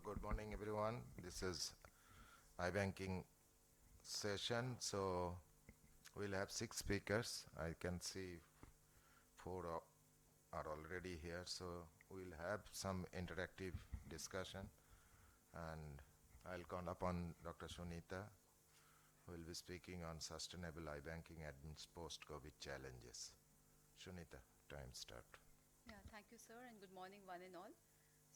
Good morning, everyone. This is iBanking session. So, we'll have six speakers. I can see four are already here. So, we'll have some interactive discussion. And I'll call upon Dr. Shunita, who will be speaking on sustainable iBanking amidst post-COVID challenges. Shunita, time start. Yeah, thank you, sir, and good morning, one and all.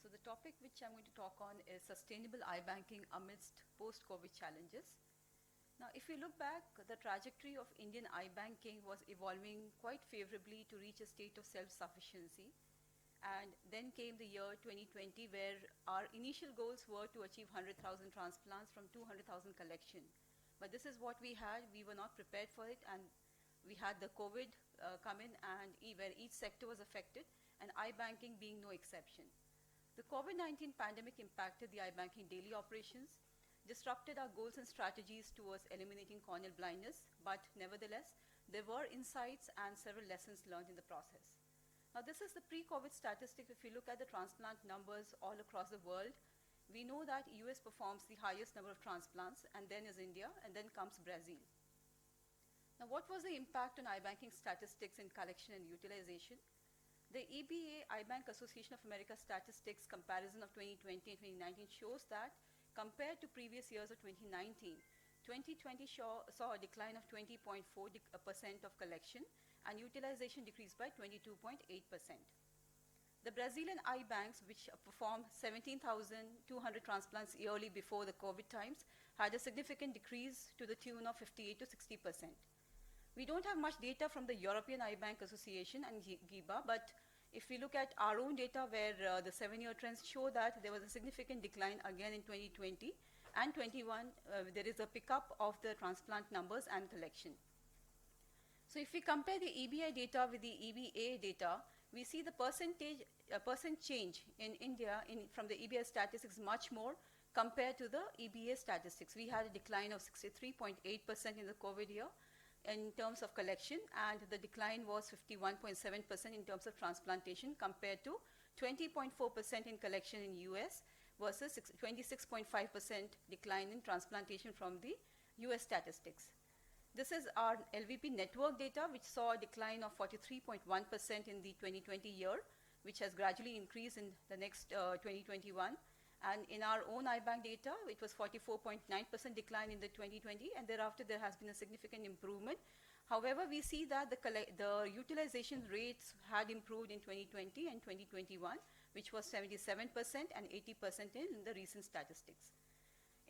So, the topic which I'm going to talk on is sustainable iBanking amidst post COVID challenges. Now, if we look back, the trajectory of Indian iBanking was evolving quite favorably to reach a state of self sufficiency. And then came the year 2020, where our initial goals were to achieve 100,000 transplants from 200,000 collection. But this is what we had. We were not prepared for it, and we had the COVID come in, and where each sector was affected, and iBanking being no exception. The COVID-19 pandemic impacted the iBanking daily operations, disrupted our goals and strategies towards eliminating corneal blindness, but nevertheless, there were insights and several lessons learned in the process. Now, this is the pre-COVID statistic. If you look at the transplant numbers all across the world, we know that US performs the highest number of transplants, and then is India, and then comes Brazil. Now, what was the impact on iBanking statistics in collection and utilization? The EBA, iBank Association of America statistics comparison of 2020 and 2019 shows that compared to previous years of 2019, 2020 saw a decline of 20.4% of collection and utilization decreased by 22.8%. The Brazilian iBanks, which performed 17,200 transplants yearly before the COVID times, had a significant decrease to the tune of 58 to 60%. We don't have much data from the European iBank Association and GIBA, but if we look at our own data where the 7-year trends show that there was a significant decline again in 2020 and 21, there is a pickup of the transplant numbers and collection. So if we compare the EBI data with the EBA data, we see the percent change in India from the EBI statistics much more compared to the EBA statistics. We had a decline of 63.8% in the COVID year in terms of collection, and the decline was 51.7% in terms of transplantation compared to 20.4% in collection in US versus 26.5% decline in transplantation from the US statistics. This is our LVP network data, which saw a decline of 43.1% in the 2020 year, which has gradually increased in the next 2021. And in our own iBank data, it was 44.9% decline in the 2020, and thereafter there has been a significant improvement. However, we see that the utilization rates had improved in 2020 and 2021, which was 77% and 80% in the recent statistics.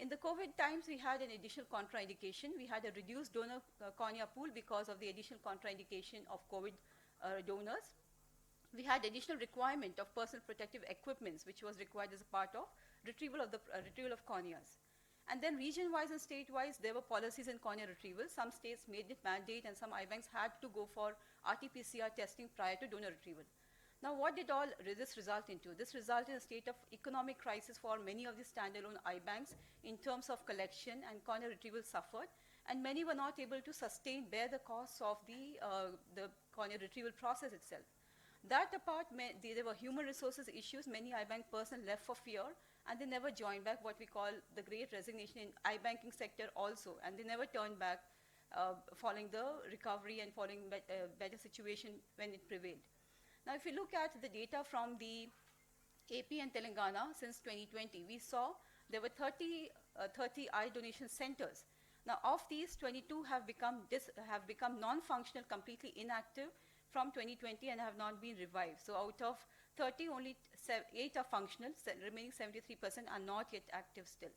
In the COVID times, we had an additional contraindication. We had a reduced donor cornea pool because of the additional contraindication of COVID donors. We had additional requirement of personal protective equipments, which was required as a part of retrieval of corneas. And then region-wise and state-wise, there were policies in cornea retrieval. Some states made it mandate, and some iBanks had to go for RT-PCR testing prior to donor retrieval. Now, what did all this result into? This resulted in a state of economic crisis for many of the standalone iBanks in terms of collection, and cornea retrieval suffered, and many were not able to bear the costs of the cornea retrieval process itself. That apart, there were human resources issues. Many iBank personnel left for fear, and they never joined back, what we call the great resignation in iBanking sector also, and they never turned back following the recovery and following better situation when it prevailed. Now, if you look at the data from the AP and Telangana since 2020, we saw there were 30 eye donation centers. Now, of these, 22 have become non-functional, completely inactive from 2020 and have not been revived. So out of 30, only 8 are functional, remaining 73% are not yet active still.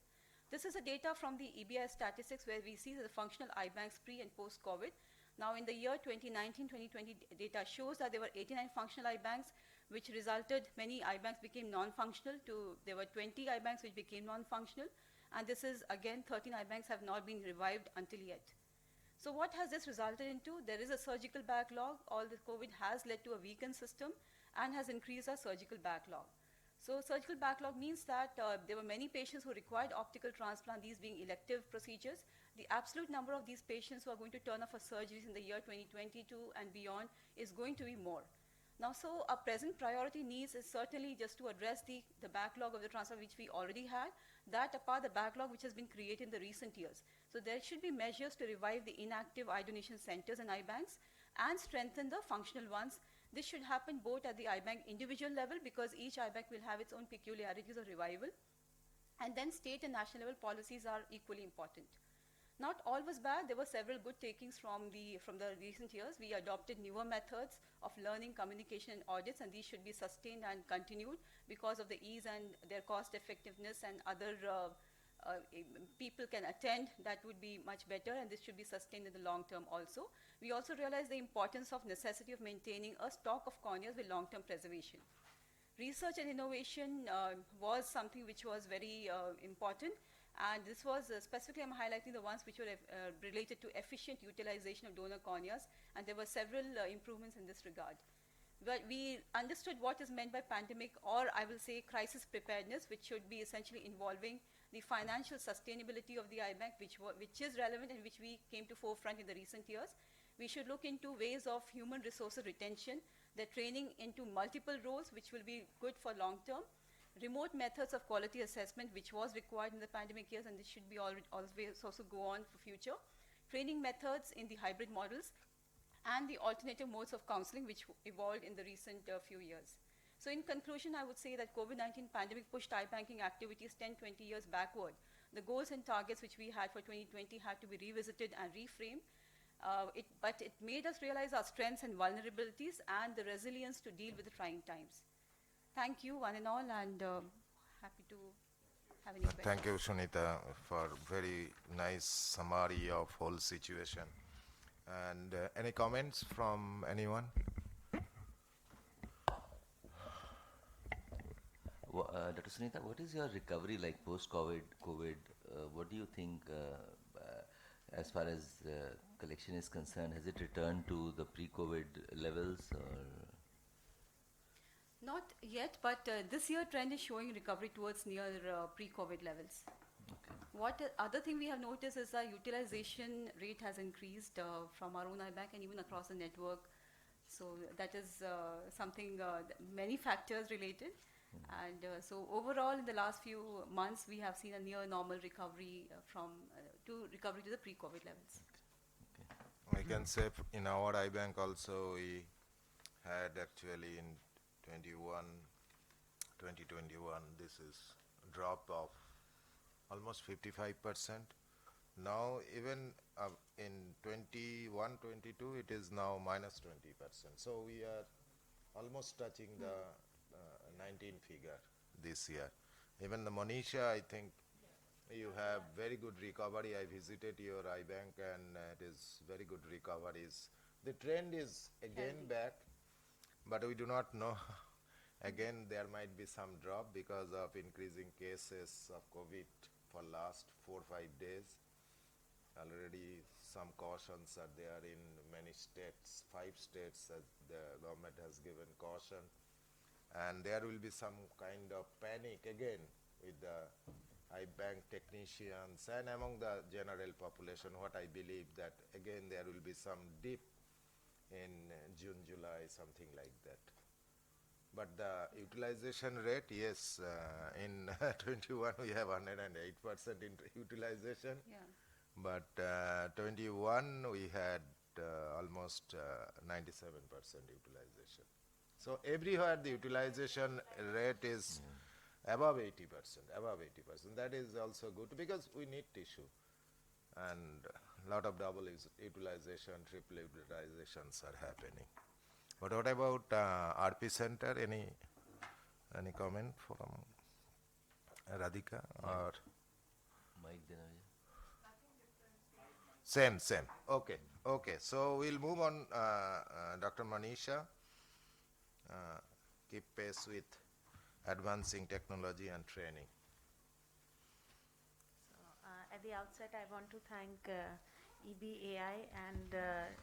This is the data from the EBI statistics where we see the functional iBanks pre and post-COVID. Now in the year 2019-2020 data shows that there were 89 functional iBanks, which resulted many iBanks became non-functional. There were 20 iBanks which became non-functional, and this is again 13 iBanks have not been revived until yet. So what has this resulted into? There is a surgical backlog. All the COVID has led to a weakened system and has increased our surgical backlog. So surgical backlog means that there were many patients who required optical transplant, these being elective procedures. The absolute number of these patients who are going to turn up for surgeries in the year 2022 and beyond is going to be more. Now, so our present priority needs is certainly just to address the backlog of the transfer which we already had, that apart the backlog which has been created in the recent years. So there should be measures to revive the inactive I-donation centers and I-banks and strengthen the functional ones. This should happen both at the I-bank individual level, because each I-bank will have its own peculiarities of revival, and then state and national level policies are equally important. Not all was bad. There were several good takings from the recent years. We adopted newer methods of learning, communication, and audits, and these should be sustained and continued because of the ease and their cost effectiveness, and other people can attend. That would be much better, and this should be sustained in the long term also. We also realized the importance of necessity of maintaining a stock of corneas with long-term preservation. Research and innovation was something which was very important, and this was specifically I'm highlighting the ones which were related to efficient utilization of donor corneas, and there were several improvements in this regard. But we understood what is meant by pandemic, or I will say crisis preparedness, which should be essentially involving the financial sustainability of the IBank, which is relevant and which we came to forefront in the recent years. We should look into ways of human resources retention, the training into multiple roles, which will be good for long term. Remote methods of quality assessment, which was required in the pandemic years, and this should be always also go on for future. Training methods in the hybrid models, and the alternative modes of counseling, which evolved in the recent few years. So in conclusion, I would say that COVID-19 pandemic pushed I-banking activities 10, 20 years backward. The goals and targets which we had for 2020 had to be revisited and reframed. But it made us realize our strengths and vulnerabilities and the resilience to deal with the trying times. Thank you, one and all, and happy to have any questions. Thank you, Sunita, for very nice summary of whole situation. And any comments from anyone? Dr. Sunita, what is your recovery like post-COVID? What do you think, as far as collection is concerned? Has it returned to the pre-COVID levels, or? Not yet, but this year trend is showing recovery towards near pre-COVID levels. Okay. What other thing we have noticed is the utilization rate has increased from our own IBank and even across the network. So that is something, many factors related. And so overall, in the last few months, we have seen a near normal recovery to the pre-COVID levels. I can say in our iBank also we had actually in 2021 this is drop of almost 55%. Now even in 21-22 it is now minus 20%. So we are almost touching the 19 figure this year. Even the Monisha, I think you have very good recovery. I visited your iBank and it is very good recoveries. The trend is again back, but we do not know. Again, there might be some drop because of increasing cases of COVID for last 4-5 days. Already some cautions are there in many states. 5 states the government has given caution. And there will be some kind of panic again with the iBank technicians and among the general population. What I believe that again there will be some dip in June, July, something like that. But the utilization rate, yes, in 21 we have 108% in utilization. Yeah. But 21 we had almost 97% utilization. So everywhere the utilization rate is above 80%, above 80%. That is also good because we need tissue. And a lot of double utilization, triple utilizations are happening. But what about RP Center? Any comment from Radhika or? Mike Dhinaya. Same. Okay. So we'll move on. Dr. Manisha, keep pace with advancing technology and training. So, at the outset, I want to thank EBAI and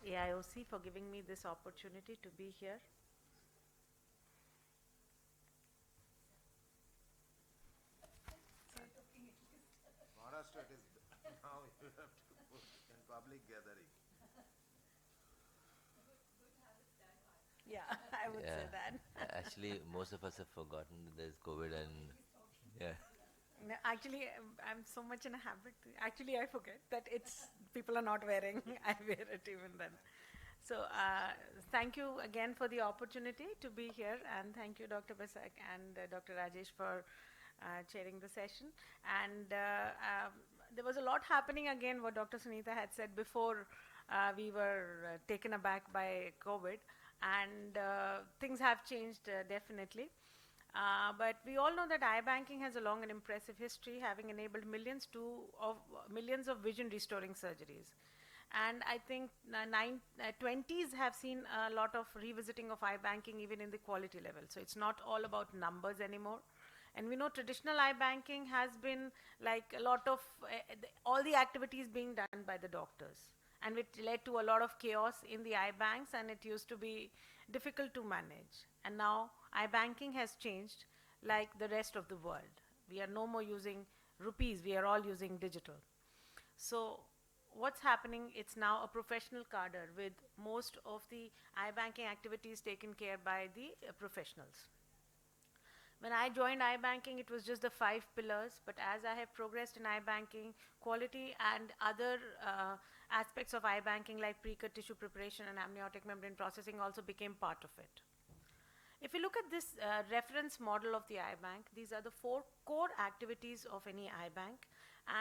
AIOC for giving me this opportunity to be here. Maharashtra is now you have to put in public gathering. Yeah, I would say that. Actually, most of us have forgotten that there's COVID and yeah. No, actually, I'm so much in a habit. Actually, I forget that it's people are not wearing. I wear it even then. So, thank you again for the opportunity to be here, and thank you, Dr. Basak and Dr. Rajesh, for chairing the session. And there was a lot happening again. What Dr. Sunita had said before, we were taken aback by COVID, and things have changed definitely. But we all know that iBanking has a long and impressive history, having enabled millions of vision restoring surgeries. And I think 20s have seen a lot of revisiting of iBanking even in the quality level. So it's not all about numbers anymore. And we know traditional iBanking has been like a lot of all the activities being done by the doctors, and it led to a lot of chaos in the iBanks, and it used to be difficult to manage. And now iBanking has changed like the rest of the world. We are no more using rupees, we are all using digital. So what's happening, it's now a professional cadre with most of the iBanking activities taken care by the professionals. When I joined iBanking, it was just the 5 pillars, but as I have progressed in iBanking, quality and other aspects of iBanking like pre-cut tissue preparation and amniotic membrane processing also became part of it. If you look at this reference model of the iBank, these are the 4 core activities of any iBank,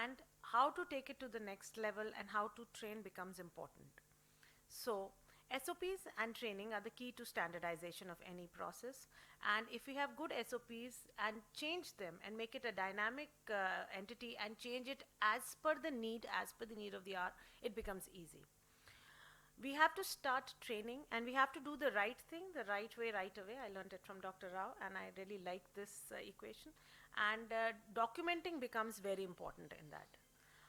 and how to take it to the next level and how to train becomes important. So SOPs and training are the key to standardization of any process, and if we have good SOPs and change them and make it a dynamic entity and change it as per the need of the hour, it becomes easy. We have to start training, and we have to do the right thing the right way, right away. I learned it from Dr. Rao, and I really like this equation. And documenting becomes very important in that.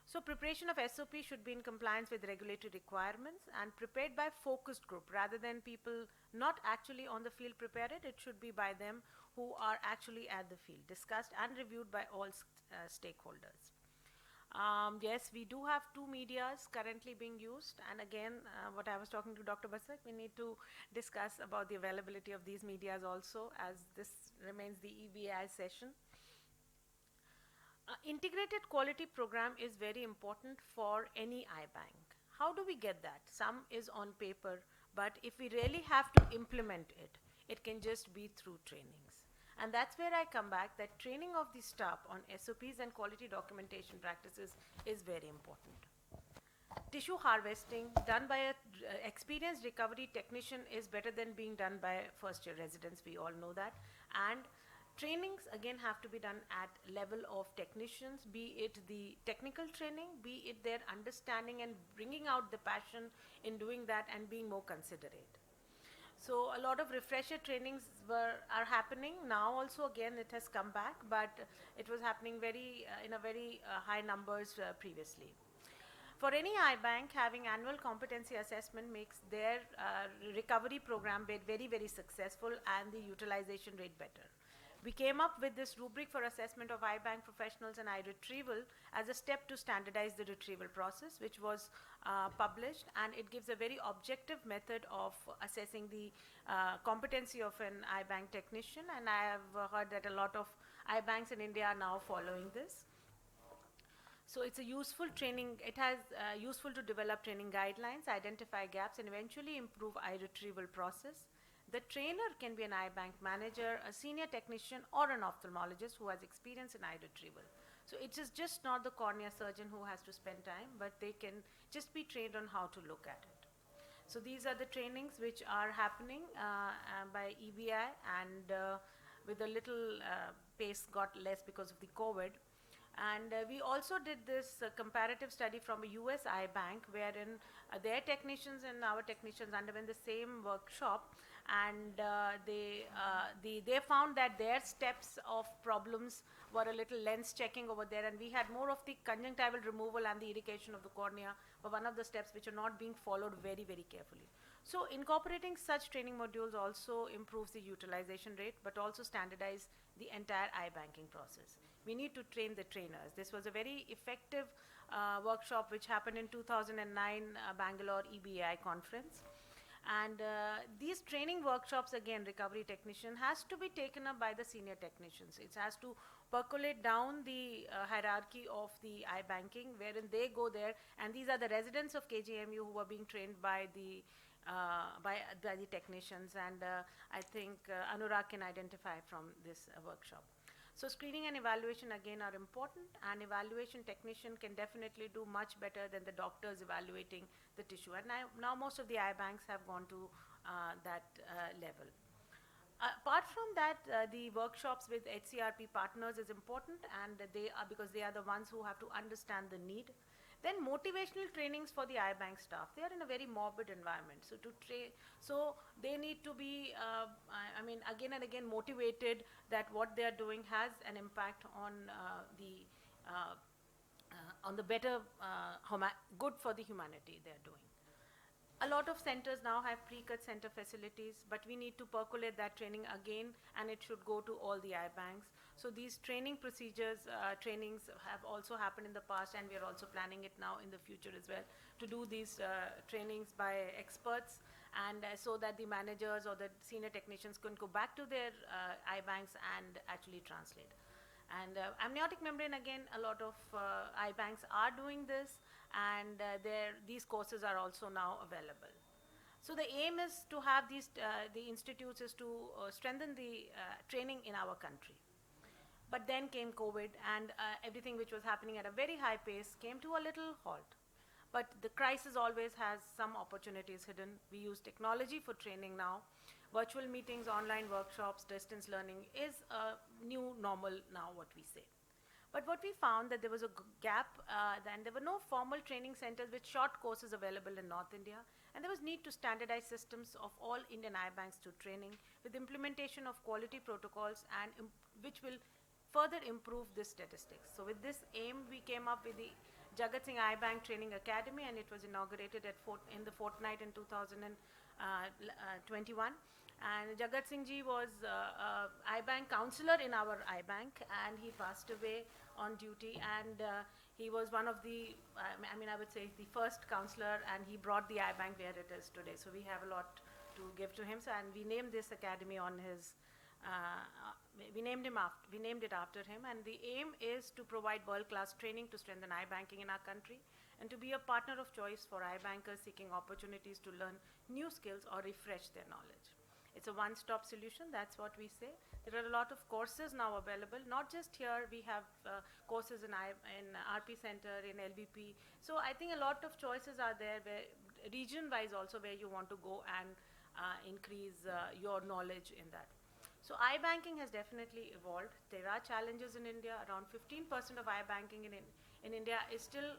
So preparation of SOP should be in compliance with regulatory requirements and prepared by focused group rather than people not actually on the field prepare it. It should be by them who are actually at the field, discussed and reviewed by all stakeholders. Yes, we do have 2 medias currently being used, and again, what I was talking to Dr. Basak, we need to discuss about the availability of these medias also, as this remains the EBI session. Integrated quality program is very important for any iBank. How do we get that? Some is on paper, but if we really have to implement it, it can just be through trainings. And that's where I come back, that training of the staff on SOPs and quality documentation practices is very important. Tissue harvesting done by an experienced recovery technician is better than being done by first-year residents. We all know that. And trainings again have to be done at level of technicians, be it the technical training, be it their understanding and bringing out the passion in doing that and being more considerate. So a lot of refresher trainings are happening now. Also, again, it has come back, but it was happening in a very high numbers previously. For any iBank, having annual competency assessment makes their recovery program very, very successful and the utilization rate better. We came up with this rubric for assessment of iBank professionals and iRetrieval as a step to standardize the retrieval process, which was published, and it gives a very objective method of assessing the competency of an iBank technician, and I have heard that a lot of iBanks in India are now following this. So it's a useful training, it has useful to develop training guidelines, identify gaps, and eventually improve iRetrieval process. The trainer can be an iBank manager, a senior technician, or an ophthalmologist who has experience in retrieval. So it is just not the cornea surgeon who has to spend time, but they can just be trained on how to look at it. So these are the trainings which are happening by EBI, and with a little pace got less because of the COVID. And we also did this comparative study from a US iBank, wherein their technicians and our technicians underwent the same workshop, and they found that their steps of problems were a little lens checking over there, and we had more of the conjunctival removal and the irrigation of the cornea were one of the steps which are not being followed very, very carefully. So incorporating such training modules also improves the utilization rate, but also standardize the entire iBanking process. We need to train the trainers. This was a very effective workshop which happened in 2009 Bangalore EBI conference. And these training workshops, again, recovery technician, has to be taken up by the senior technicians. It has to percolate down the hierarchy of the iBanking, wherein they go there, and these are the residents of KGMU who are being trained by the by the technicians, and I think Anurag can identify from this workshop. So screening and evaluation again are important, and evaluation technician can definitely do much better than the doctors evaluating the tissue. And now most of the eye banks have gone to that level. Apart from that, the workshops with HCRP partners is important, and they are, because they are the ones who have to understand the need. Then motivational trainings for the iBank staff. They are in a very morbid environment, so they need to be, I mean, again and again motivated that what they are doing has an impact on the better, good for the humanity they are doing. A lot of centers now have pre-cut center facilities, but we need to percolate that training again, and it should go to all the iBanks. So these training procedures, trainings have also happened in the past, and we are also planning it now in the future as well, to do these trainings by experts, and so that the managers or the senior technicians can go back to their iBanks and actually translate. And amniotic membrane, again, a lot of iBanks are doing this, and these courses are also now available. So the aim is to have these, the institutes is to strengthen the training in our country. But then came COVID, and everything which was happening at a very high pace came to a little halt. But the crisis always has some opportunities hidden. We use technology for training now. Virtual meetings, online workshops, distance learning is a new normal now, what we say. But what we found that there was a gap, and there were no formal training centers with short courses available in North India, and there was need to standardize systems of all Indian iBanks to training with implementation of quality protocols, and which will further improve this statistics. So with this aim, we came up with the Jagat Singh iBank Training Academy, and it was inaugurated in the fortnight in 2021. And Jagat Singh ji was iBank counselor in our iBank, and he passed away on duty, and he was one of the, I mean, I would say the first counselor, and he brought the iBank where it is today. So we have a lot to give to him. So, and we named this academy on his, we named it after him, and the aim is to provide world-class training to strengthen iBanking in our country, and to be a partner of choice for iBankers seeking opportunities to learn new skills or refresh their knowledge. It's a one-stop solution, that's what we say. There are a lot of courses now available, not just here, we have courses in RP Center, in LBP. So I think a lot of choices are there, where region-wise also, where you want to go and increase your knowledge in that. So iBanking has definitely evolved. There are challenges in India. Around 15% of iBanking in India is still,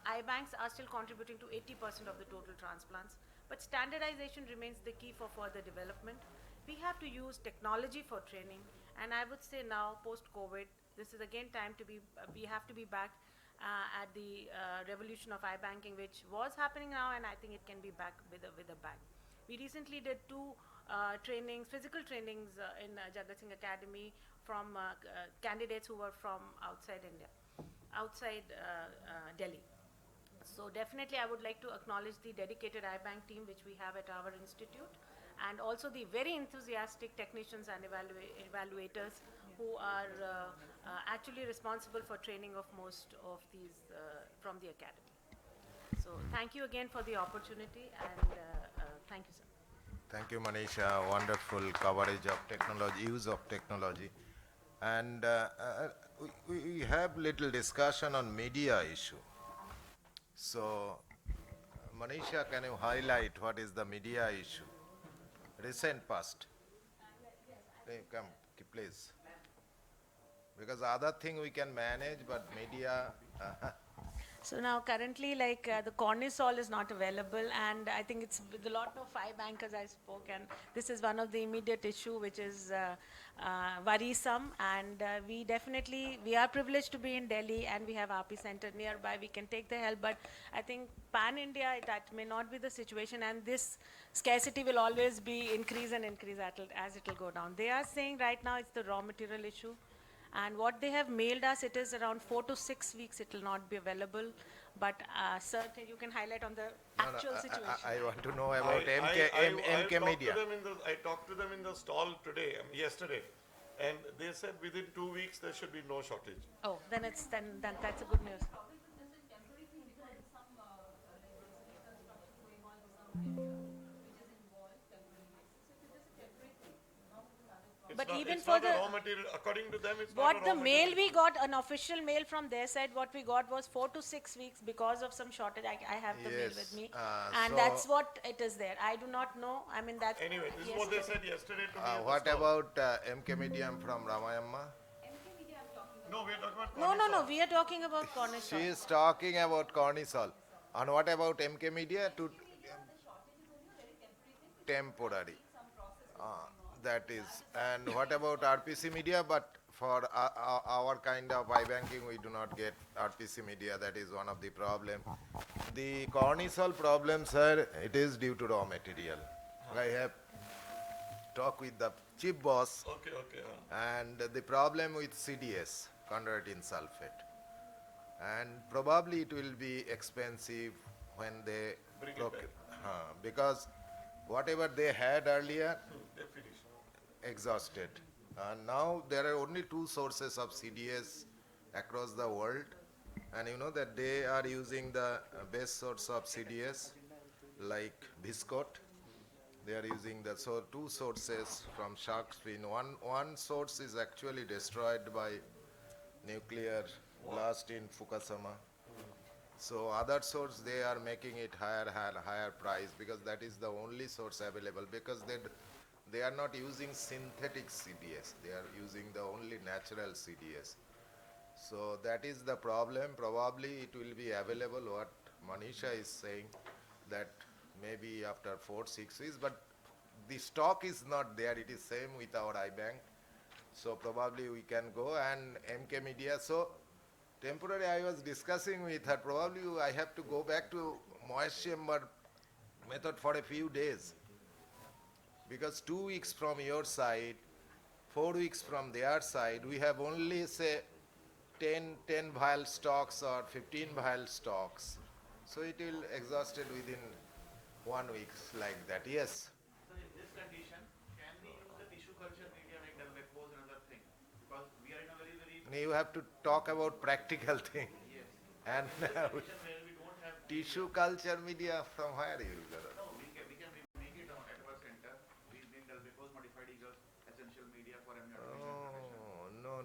iBanks are still contributing to 80% of the total transplants. But standardization remains the key for further development. We have to use technology for training, and I would say now, post-COVID, this is again time to be, we have to be back at the revolution of iBanking, which was happening now, and I think it can be back with a bang. We recently did 2 trainings, physical trainings in Jagat Singh Academy from candidates who were from outside India, outside Delhi. So definitely I would like to acknowledge the dedicated iBank team which we have at our institute, and also the very enthusiastic technicians and evaluators who are actually responsible for training of most of these from the academy. So thank you again for the opportunity, and thank you, sir. Thank you, Manisha. Wonderful coverage of technology, use of technology. And we have little discussion on media issue. So, Manisha, can you highlight what is the media issue? Recent past. Come, please. Because other thing we can manage, but media. So now currently, like the cortisol is not available, and I think it's with a lot of iBankers I spoke, and this is one of the immediate issue which is worrisome, and we are privileged to be in Delhi, and we have RP Center nearby, we can take the help, but I think pan-India, that may not be the situation, and this scarcity will always be increase and increase as it will go down. They are saying right now it's the raw material issue, And what they have mailed us, it is around 4 to 6 weeks. It will not be available. But sir, you can highlight on the actual situation. I want to know about MK Media. I talked to them in the stall today, yesterday, and they said within 2 weeks there should be no shortage. Oh, then that's a good news. But even It's for not the a raw material, according to them, it's not a what raw the material. mail we got, an official mail from their side, what we got was 4 to 6 weeks because of some shortage. I have the mail Yes, with me, so- and that's what it is there. I do not know. I mean that's Anyway, this is yes, what they yes. said yesterday to me at the What stall. about MK Media from Ramayamma? No, we are talking about No, Cornisol. we are talking about Cornish. She is talking about Cornisol. And what about MK Media? To temporary. That is. And what about RPC Media? But for our kind of iBanking, we do not get RPC Media. That is one of the problem. The Cornisol problem, sir, it is due to raw material. I have talked with the chief boss, Okay. and the problem with CDS, chondroitin sulfate. And probably it will be expensive when they Bring it procure, because whatever they had earlier They finished. exhausted. And now there are only two sources of CDS across the world, and you know that they are using the best source of CDS like Viscot. They are using the two sources from shark's fin. One source is actually destroyed by nuclear blast in Fukushima. So other source they are making it higher price because that is the only source available, because they are not using synthetic CDS. They are using the only natural CDS. So that is the problem. Probably it will be available. What Manisha is saying, that maybe after 4-6 weeks, but the stock is not there. It is same with our iBank. So probably we can go, and MK Media. So temporary, I was discussing with her, probably I have to go back to moist chamber method for a few days. Because 2 weeks from your side, 4 weeks from their side, we have only say 10 vial stocks or 15 vial stocks. So it will exhausted within 1 week like that. Yes. So in this condition, can we use the tissue culture media like Delvecos and other thing? Because we are in a very You have to talk about practical thing. yes. And Condition where we don't have tissue culture media from where you will get it? no, we can make it at our center. We make Delvecos modified eagle essential media for amniotic Oh, no.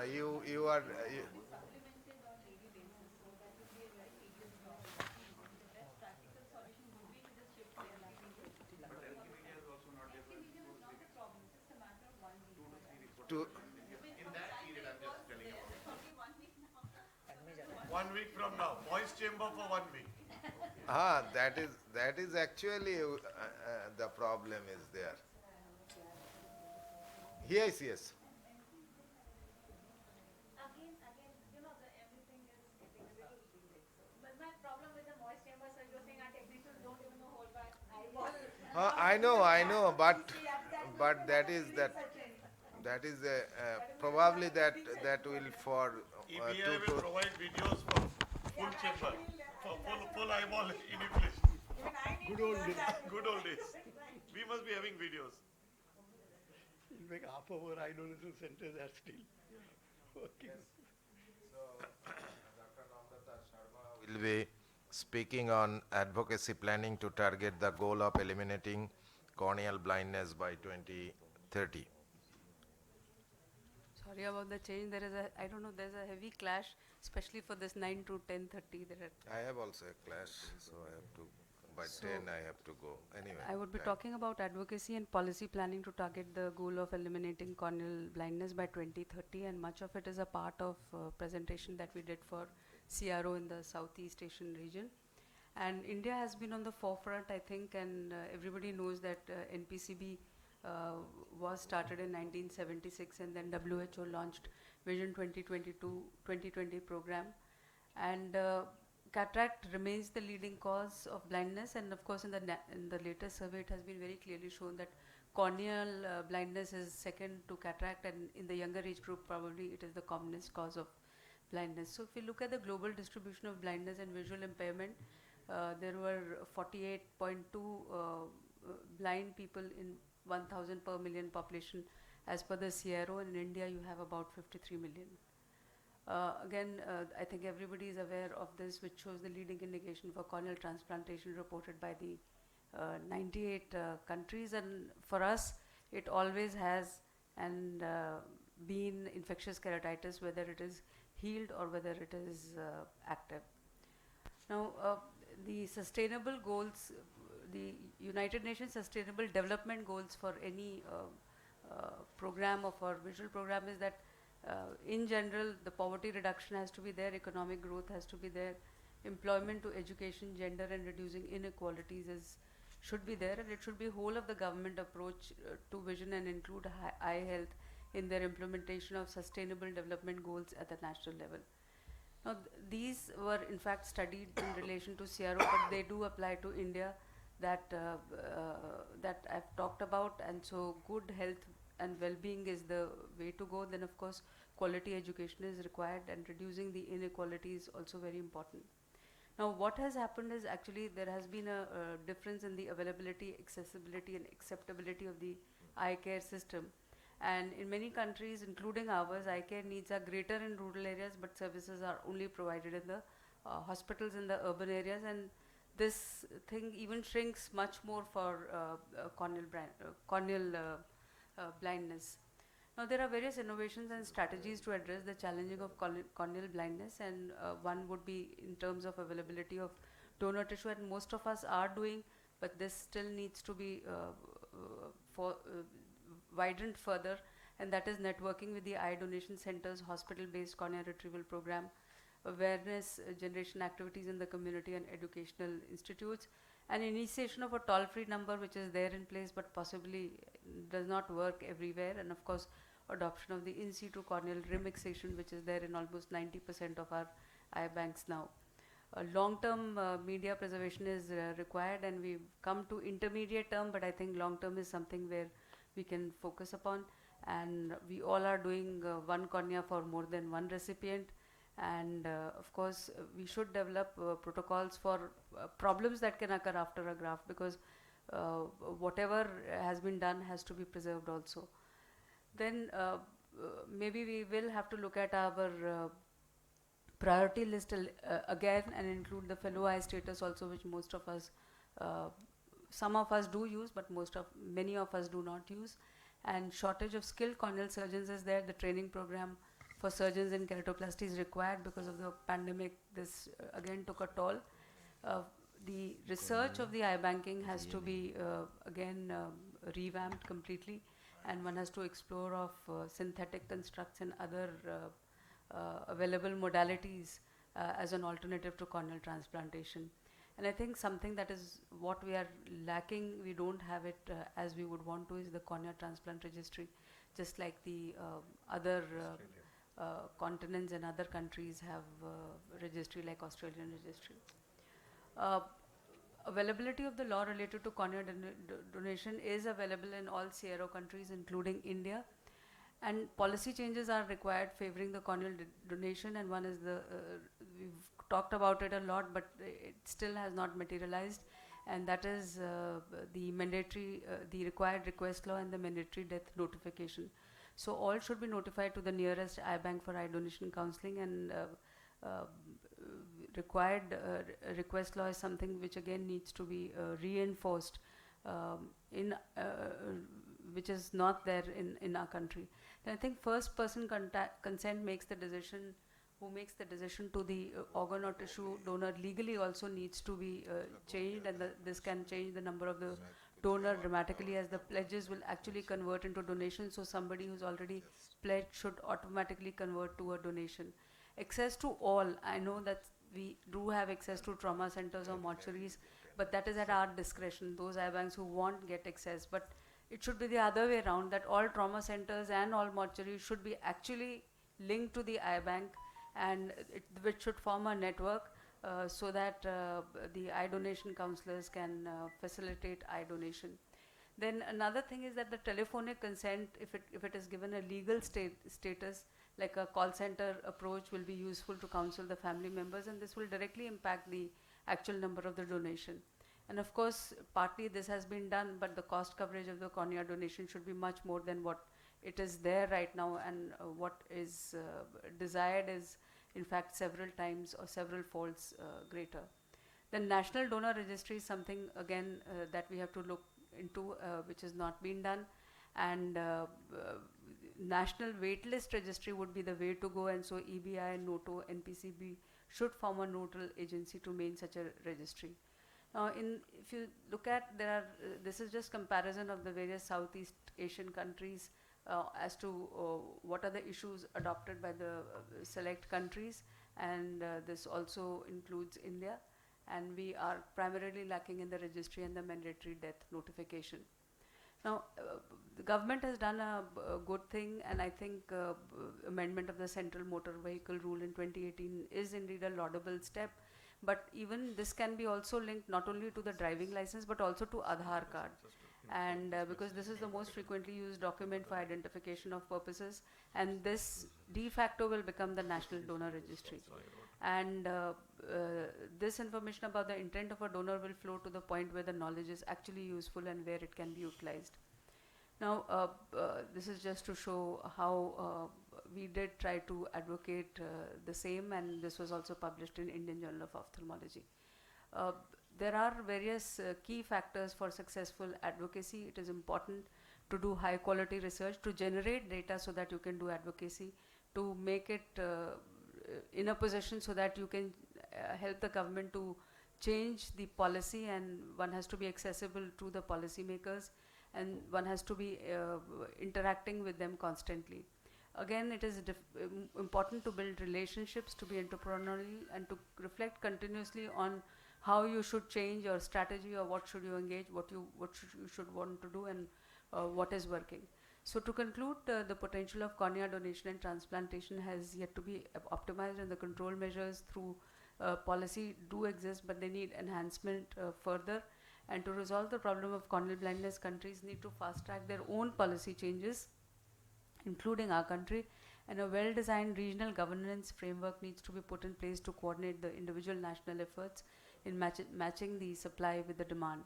You are. Supplemented on daily basis, so that would be a very tedious process. The best practical solution would be to just shift their licenses. But LK media is also not there. Medium is not a problem, it's just a matter of 1 week. 2 to 3 weeks. To, In that period, I'm just telling you. Only 1 week now. 1 week from now, moist chamber for 1 week. that is actually the problem is there. Yes. Again, you know, everything is getting a little delayed. But my problem with the moist chamber, sir, you're saying our technicians don't even know hold back eyeball. I know, but that is probably that will for EBI will provide videos for full chamber, for full eyeball in English. Even I need to learn that. Good old days. We must be having videos. In fact, half of our idolation centers are still working. will be speaking on advocacy planning to target the goal of eliminating corneal blindness by 2030. Sorry about the change. There is there's a heavy clash, especially for this 9 to 10:30. I have also a class, so I have to, by So- 10 I have to go. Anyway. I would be time. talking about advocacy and policy planning to target the goal of eliminating corneal blindness by 2030, and much of it is a part of presentation that we did for CRO in the Southeast Asian region. And India has been on the forefront, I think, and everybody knows that NPCB was started in 1976, and then WHO launched Vision 2020 program. And cataract remains the leading cause of blindness, and of course in the latest survey it has been very clearly shown that corneal blindness is second to cataract, and in the younger age group, probably it is the commonest cause of blindness. So if we look at the global distribution of blindness and visual impairment, there were 48.2 blind people in 1,000 per million population as per the CRO. In India, you have about 53 million. Again, I think everybody is aware of this, which shows the leading indication for corneal transplantation reported by the 98 countries, and for us, it always has and been infectious keratitis, whether it is healed or whether it is active. Now, the sustainable goals, the United Nations Sustainable Development Goals for any program or for visual program is that in general, the poverty reduction has to be there, economic growth has to be there, employment to education, gender and reducing inequalities should be there, and it should be whole of the government approach to vision and include eye health in their implementation of sustainable development goals at the national level. Now, these were in fact studied in relation to CRO, but they do apply to India that I've talked about, and so good health and well-being is the way to go. Then of course quality education is required, and reducing the inequality is also very important. Now what has happened is actually there has been a difference in the availability, accessibility and acceptability of the eye care system, and in many countries including ours, eye care needs are greater in rural areas, but services are only provided in the hospitals in the urban areas, and this thing even shrinks much more for corneal blindness. Now there are various innovations and strategies to address the challenging of corneal blindness, and one would be in terms of availability of donor tissue, and most of us are doing, but this still needs to be widened further, and that is networking with the eye donation centers, hospital-based corneal retrieval program, awareness generation activities in the community and educational institutes, and initiation of a toll-free number which is there in place but possibly does not work everywhere, and of course adoption of the in situ corneal remixation, which is there in almost 90% of our eye banks now. Long-term media preservation is required, and we've come to intermediate term, but I think long-term is something where we can focus upon, and we all are doing one cornea for more than one recipient, and of course we should develop protocols for problems that can occur after a graft, because whatever has been done has to be preserved also. Then maybe we will have to look at our priority list again and include the fellow eye status also, which most of us, some of us do use, but many of us do not use. And shortage of skilled corneal surgeons is there. The training program for surgeons in keratoplasty is required because of the pandemic. This again took a toll. The research of the eye banking has to be again revamped completely, and one has to explore of synthetic constructs and other available modalities as an alternative to corneal transplantation. And I think something that is what we are lacking, we don't have it as we would want to, is the cornea transplant registry, just like the other continents and other countries have registry, like Australian registry. Availability of the law related to cornea donation is available in all CRO countries, including India. And policy changes are required favoring the corneal donation, and one is the, we've talked about it a lot, but it still has not materialized, and that is the mandatory, the required request law and the mandatory death notification. So all should be notified to the nearest eye bank for eye donation counseling, and required request law is something which again needs to be reinforced which is not there in our country. Then I think first person consent makes the decision, who makes the decision to the organ or tissue donor legally also needs to be changed, and this can change the number of the donor dramatically, as the pledges will actually convert into donation. So somebody who's already pledged should automatically convert to a donation. Access to all, I know that we do have access to trauma centers or mortuaries, but that is at our discretion. Those eye banks who want get access, but it should be the other way around, that all trauma centers and all mortuaries should be actually linked to the eye bank, and which should form a network so that the eye donation counselors can facilitate eye donation. Then another thing is that the telephonic consent, if it is given a legal status, like a call center approach, will be useful to counsel the family members, and this will directly impact the actual number of the donation. And of course, partly this has been done, but the cost coverage of the cornea donation should be much more than what it is there right now, and what is desired is in fact several times or several folds greater. The National Donor Registry is something again that we have to look into, which has not been done, and National Waitlist Registry would be the way to go, and so EBI, NOTO, NPCB should form a nodal agency to maintain such a registry. Now, if you look at, this is just comparison of the various Southeast Asian countries as to what are the issues adopted by the select countries, and this also includes India, and we are primarily lacking in the registry and the mandatory death notification. Now, the government has done a good thing, and I think amendment of the Central Motor Vehicle Rule in 2018 is indeed a laudable step. But even this can be also linked not only to the driving license but also to Aadhaar card. And because this is the most frequently used document for identification of purposes, and this de facto will become the National Donor Registry. And this information about the intent of a donor will flow to the point where the knowledge is actually useful and where it can be utilized. Now, this is just to show how we did try to advocate the same, and this was also published in Indian Journal of Ophthalmology. There are various key factors for successful advocacy. It is important to do high quality research, to generate data so that you can do advocacy, to make it in a position so that you can help the government to change the policy, and one has to be accessible to the policymakers, and one has to be interacting with them constantly. Again, it is important to build relationships, to be entrepreneurial, and to reflect continuously on how you should change your strategy, or what should you engage, what you should want to do, and what is working. So to conclude, the potential of cornea donation and transplantation has yet to be optimized, and the control measures through policy do exist, but they need enhancement further. And to resolve the problem of corneal blindness, countries need to fast track their own policy changes, including our country, and a well-designed regional governance framework needs to be put in place to coordinate the individual national efforts in matching the supply with the demand.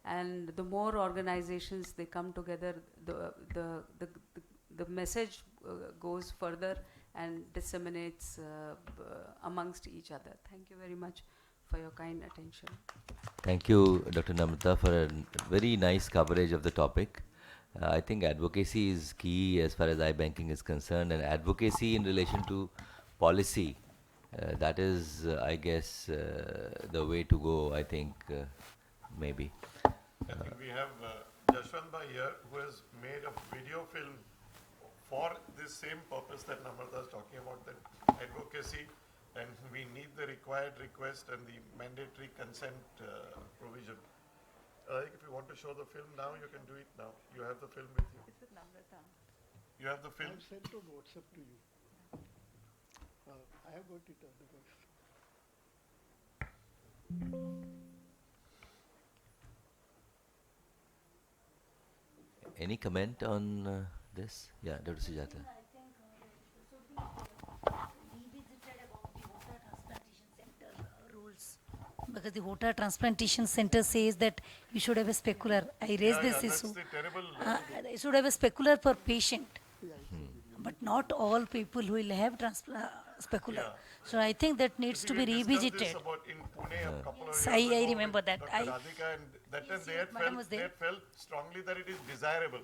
And the more organizations they come together, the message goes further and disseminates amongst each other. Thank you very much for your kind attention. Thank you, Dr. Namrata, for a very nice coverage of the topic. I think advocacy is key as far as iBanking is concerned, and advocacy in relation to policy, that is, I guess, the way to go, I think, maybe. I think we have Jashwant Bhai here, who has made a video film for this same purpose that Namrata is talking about, that advocacy, and we need the required request and the mandatory consent provision. I think if you want to show the film now, you can do it now. You have the film with you. This is Namrata. You have the film? I've sent on WhatsApp to you. I have got it otherwise. Any comment on this? Yeah, Dr. Sujata. I think it should be revisited about the water transplantation center rules. Because the water transplantation center says that you should have a specular. I raised this issue. That's the terrible. You should have a specular per patient. But not all people will have specular. Yeah. So I think that needs to be We discussed revisited. this about in Pune a couple of Yes, years I ago remember with that. Dr. I- Radhika, and that time Yes, they yes, had madam felt, was they there. had felt strongly that it is desirable.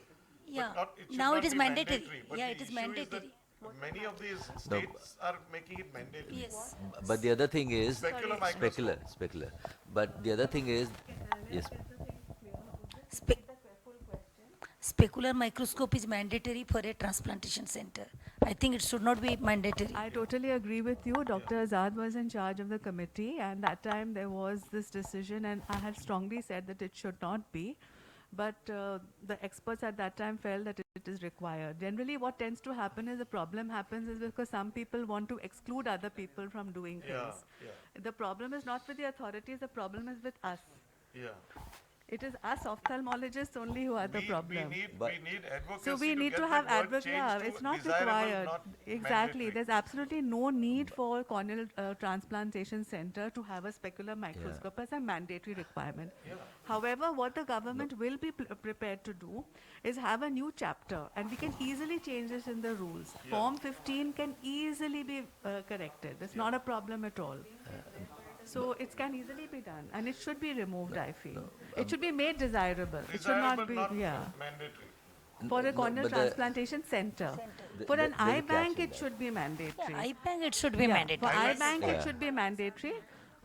Yeah. But not, it should Now not it is be mandatory. But Yeah, the it is issue that mandatory. many of these states are making it mandatory. Yes. But the other thing is Specular microscope. specular. But the other thing is, yes, Specular microscope is mandatory for a transplantation center. I think it should not be mandatory. I totally agree with you. Dr. Azad was in charge of the committee, and that time there was this decision, and I had strongly said that it should not be. But the experts at that time felt that it is required. Generally, what tends to happen is the problem happens is because some people want to exclude other people from doing Yeah, things. yeah, The problem is not with the authorities, the problem is with us. yeah. It is us ophthalmologists only who are the problem. But- we need advocacy So we need get to that have word advocate. changed Yeah, to it's not desirable, required. not Exactly. mandatory. There's absolutely no need for corneal transplantation center to have a specular microscope as a mandatory requirement. However, what the government will be prepared to do is have a new chapter, and we can easily change this in the rules. Form 15 can easily be corrected. It's not a problem at all. So it can easily be done, and it should be removed, I feel. It should be made desirable. It should not Desirable, be, yeah. mandatory. For a No, corneal but the- transplantation center. For an there's a eye catch bank, in it that. should be mandatory. eye bank, it should be Yeah, mandatory. for eye bank, Yeah. it should be mandatory.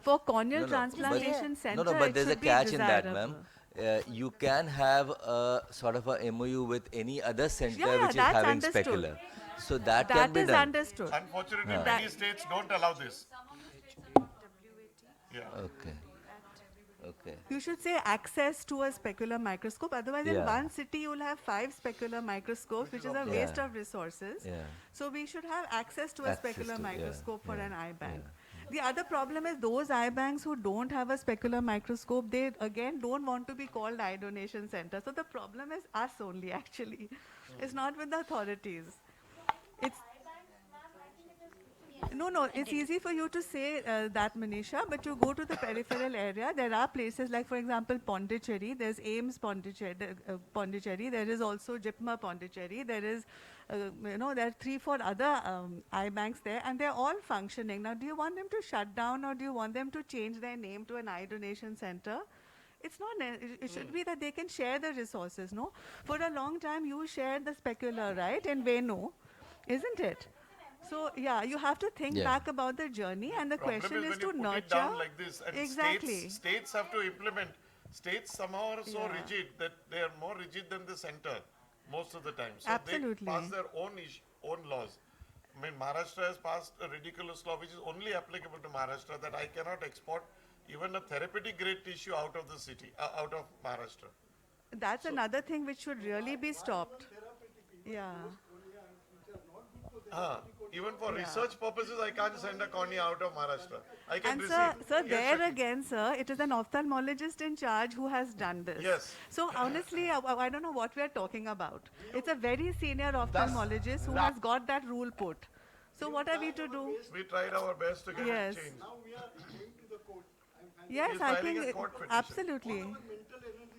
For corneal No, no, transplantation but, center, no, but it there's a should be catch in that, ma'am. desirable. You can have a sort of a MOU with any other center Yeah, which is that's having understood. specular. So that can That be is done. understood. Unfortunately, Yeah. many states don't allow this. Yeah. Okay. Okay. You should say access to a specular microscope. Otherwise, in Yeah. one city, you'll have 5 specular microscopes, which is a waste Yeah. of resources. Yeah. So we should have access to a Access specular to- yeah, microscope for yeah, an eye bank. The other problem is those eye banks who don't have a specular microscope, they again don't want to be called eye donation center. So the problem is us only actually. It's not with the authorities. It's no, it's easy for you to say that, Manisha, but you go to the peripheral area, there are places like, for example, Pondicherry, there's Ames Pondicherry, there is also Jipma Pondicherry, there is, there are 3-4 other eye banks there, and they're all functioning. Now, do you want them to shut down, or do you want them to change their name to an eye donation center? It's not, it should be that they can share the resources, no? For a long time, you shared the specular, right, in Venu, isn't it? So, yeah, you have to think Yeah. back about the journey, and the Problem question is when to you put nurture. it down like this, and Exactly. states have to implement. States somehow are so Yeah. rigid that they are more rigid than the center most of the time. So Absolutely. they pass their own laws. I mean, Maharashtra has passed a ridiculous law which is only applicable to Maharashtra, that I cannot export even a therapeutic grade tissue out of the city, out of Maharashtra. That's another thing which should really be stopped. Yeah. Even for research purposes, I can't send a cornea out of Maharashtra. I can And receive. sir, Yes, there Shakti. again, sir, it is an ophthalmologist in charge who has done this. Yes. So honestly, I don't know what we are talking about. It's a very senior ophthalmologist who has got that rule put. So what are we to do? We tried our best to get Yes. it changed. Now we are going to the court. Yes, He's I filing think a court petition. absolutely. Mental illness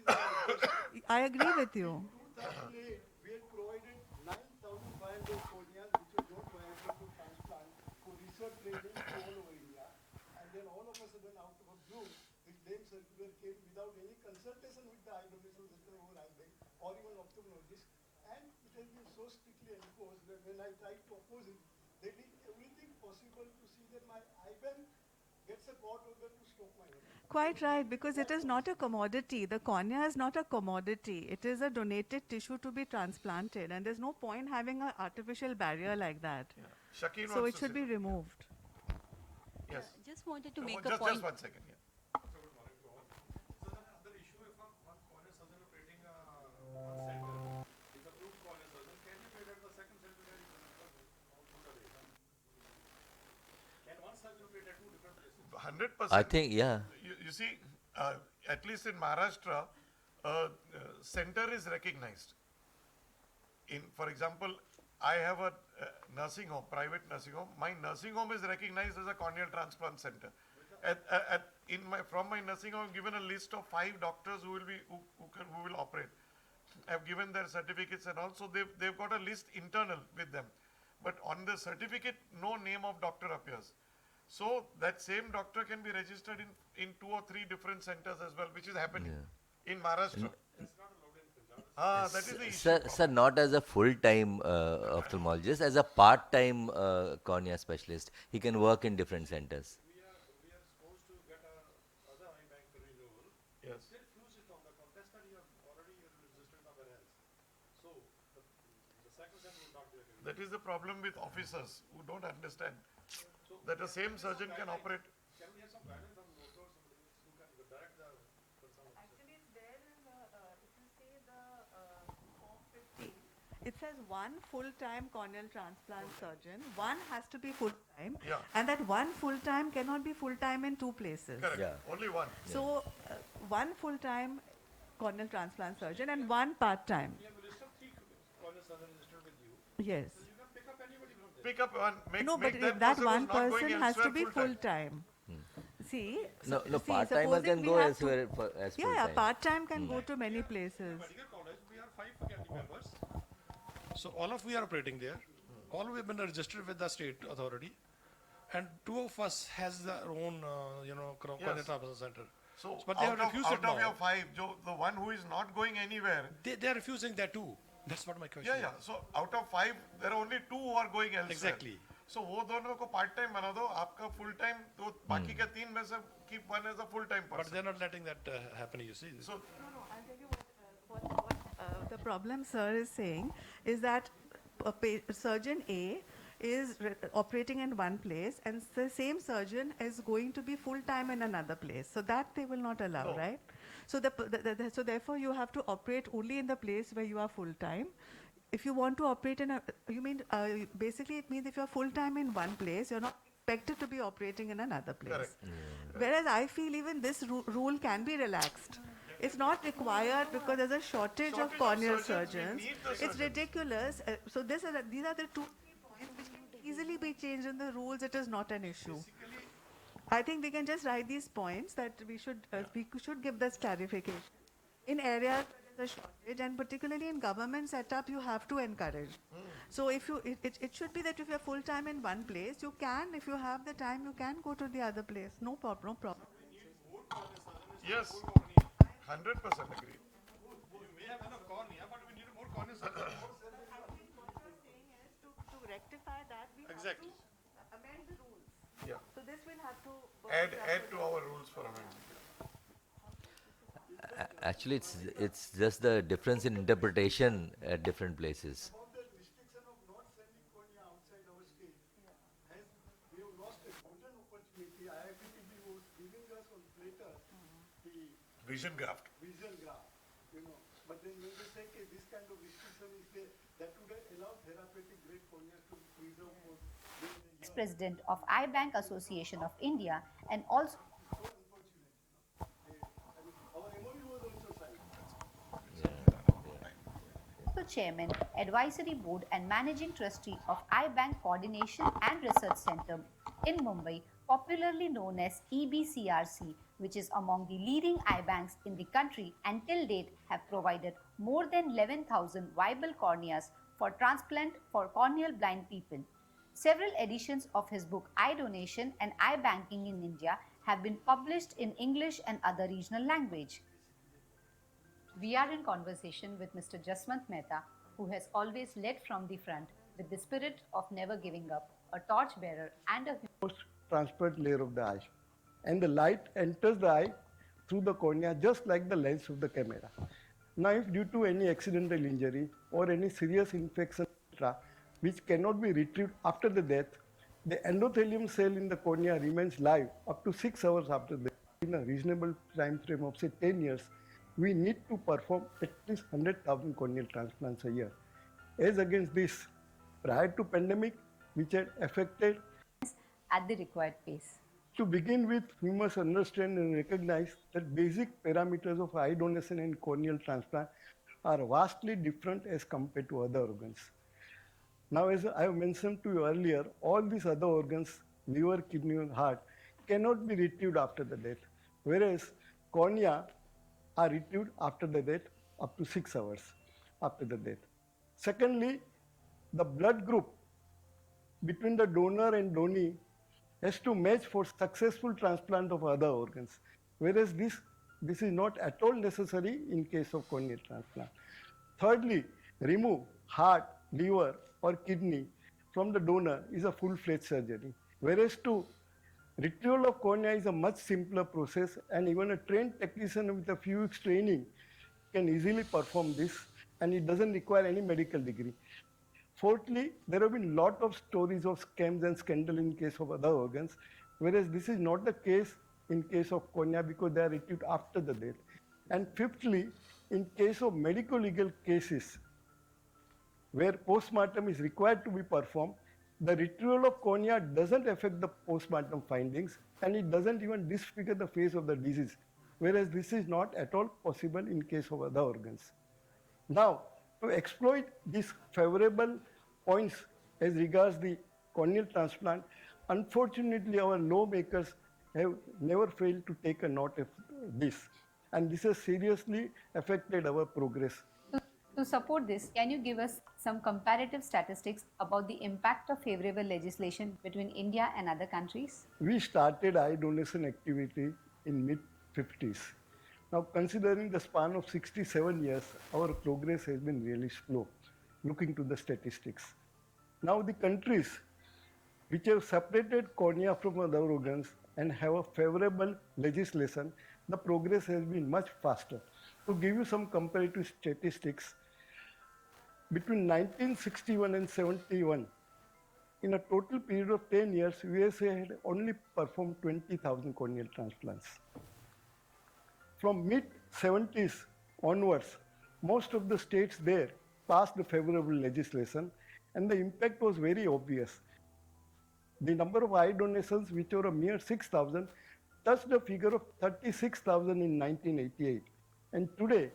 is I agree with you. 2008, we had provided 9,500 corneas which were not viable to transplant for research training all over India. And then all of a sudden, out of a blue, the claim circular came without any consultation with the eye donation center or eye bank or even ophthalmologist. And it has been so strictly enforced that when I tried to oppose it, they did everything possible to see that my eye bank gets a court order to stop my work. Quite right, because it is not a commodity. The cornea is not a commodity. It is a donated tissue to be transplanted, and there's no point having an artificial barrier like that. Shakeen So wants it to should say- be removed. Yes. Just wanted to Oh, make a just, point. just 1 second. Yeah. So another issue, if one cornea surgeon operating one center is approved cornea surgeon, can be paid at the second center where he can one surgeon operate at 2 different places? 100%. I think, yeah. You see, at least in Maharashtra, center is recognized. For example, I have a nursing home, private nursing home. My nursing home is recognized as a corneal transplant center. From my nursing home, I've given a list of 5 doctors who will operate. I've given their certificates, and also they've got a list internal with them. But on the certificate, no name of doctor appears. So that same doctor can be registered in 2 or 3 different centers as well, which is happening in Maharashtra. That is the issue. Sir, not as a full-time ophthalmologist, as a part-time cornea specialist. He can work in different centers. We are supposed to get other eye bank renewal. Yes. They refuse it on the contest that you have already registered somewhere else. So the second center will not be again. That is the problem with officers who don't understand that the same surgeon can operate. Can we have some guidance on doctors who can direct the concerned officer? Actually, it's there in if you say the Form 15, it says one full-time corneal transplant surgeon, one has to be full-time, Yeah. and that one full-time cannot be full-time in 2 places. Correct. Yeah. Only one. So, one full-time corneal transplant surgeon and one part-time. You have a list of 3 cornea surgeons registered with you. Yes. You can pick up anybody from there. Pick up one, No, but make that person one who's not going person has to elsewhere be full-time. full-time. See? No, so- no, see, part-timer supposing can we go have elsewhere for, as Yeah, full-time. part-time can go to many places. Medical college, we are 5 faculty members. So all of we are operating there. All we have been registered with the state authority. And 2 of us has their own, cornea Yes. transplant center. So But they have out of, refused out it of now. your 5, the one who is not going anywhere, They are refusing that too. That's what my question yeah, is. yeah. So out of 5, there are only 2 who are going elsewhere. Exactly. So वो दोनों को part time बना दो, आपका full time, तो बाकी के 3 में से keep one as a full time But person. they're not letting that happen, you see. So I'll tell you what the problem, sir, is saying is that surgeon A is operating in one place and the same surgeon is going to be full-time in another place. So that they will not allow, No. right? So, so therefore you have to operate only in the place where you are full-time. If you want to operate in basically it means if you're full-time in one place, you're not expected to be operating in another place. Correct. Whereas I feel even this rule can be relaxed. It's not required because there's a shortage of Shortage of corneal surgeons, we surgeons. need the It's surgeons. ridiculous. So these are the 2 points which can easily be changed in the rules. It is not an issue. I think we can just write these points that we should give this clarification. In areas where there's a shortage and particularly in government setup, you have to encourage. So if you, it should be that if you're full time in one place, you can, if you have the time, you can go to the other place. No problem, no problem. yes, 100% agree. You may have enough cornea, but we need more cornea surgeons. To rectify that, we Exactly. have to amend the rules. Yeah. So this will have to Add to our rules for amendment. Actually, it's just the difference in interpretation at different places. About the restriction of not sending cornea outside our state, as we have lost a golden opportunity, IIPTB was giving us on platter the Vision graft. vision graph, but then when they say okay, this kind of restriction is there, that would allow therapeutic grade cornea to preserve for Vice President of Eye Bank Association of India and also our MOU was also signed. Chairman, Advisory Board and Managing Trustee of Eye Bank Coordination and Research Center in Mumbai, popularly known as EBCRC, which is among the leading eye banks in the country and till date have provided more than 11,000 viable corneas for transplant for corneal blind people. Several editions of his book Eye Donation and Eye Banking in India have been published in English and other regional language. We are in conversation with Mr. Jaswant Mehta, who has always led from the front with the spirit of never giving up, a torchbearer and a Transparent layer of the eye, and the light enters the eye through the cornea just like the lens of the camera. Now if due to any accidental injury or any serious infection etc., which cannot be retrieved after the death, the endothelium cell in the cornea remains live up to 6 hours after death. In a reasonable time frame of say 10 years, we need to perform at least 100,000 corneal transplants a year. As against this, prior to pandemic, which had affected. at the required pace. To begin with, we must understand and recognize that basic parameters of eye donation and corneal transplant are vastly different as compared to other organs. Now, as I have mentioned to you earlier, all these other organs, liver, kidney, and heart, cannot be retrieved after the death, whereas cornea are retrieved after the death up to 6 hours after the death. Secondly, the blood group between the donor and donee has to match for successful transplant of other organs, whereas this is not at all necessary in case of corneal transplant. Thirdly, remove heart, liver or kidney from the donor is a full-fledged surgery, whereas to retrieval of cornea is a much simpler process, and even a trained technician with a few weeks training can easily perform this, and it doesn't require any medical degree. Fourthly, there have been lot of stories of scams and scandal in case of other organs, whereas this is not the case in case of cornea because they are retrieved after the death. And fifthly, in case of medico-legal cases where postmortem is required to be performed, the retrieval of cornea doesn't affect the postmortem findings, and it doesn't even disfigure the face of the disease, whereas this is not at all possible in case of other organs. Now, to exploit these favorable points as regards the corneal transplant, unfortunately our lawmakers have never failed to take a note of this, and this has seriously affected our progress. To support this, can you give us some comparative statistics about the impact of favorable legislation between India and other countries? We started eye donation activity in mid-50s. Now, considering the span of 67 years, our progress has been really slow, looking to the statistics. Now, the countries which have separated cornea from other organs and have a favorable legislation, the progress has been much faster. To give you some comparative statistics, between 1961 and 71, in a total period of 10 years, USA had only performed 20,000 corneal transplants. From mid-70s onwards, most of the states there passed the favorable legislation, and the impact was very obvious. The number of eye donations, which were a mere 6,000, touched a figure of 36,000 in 1988. And today,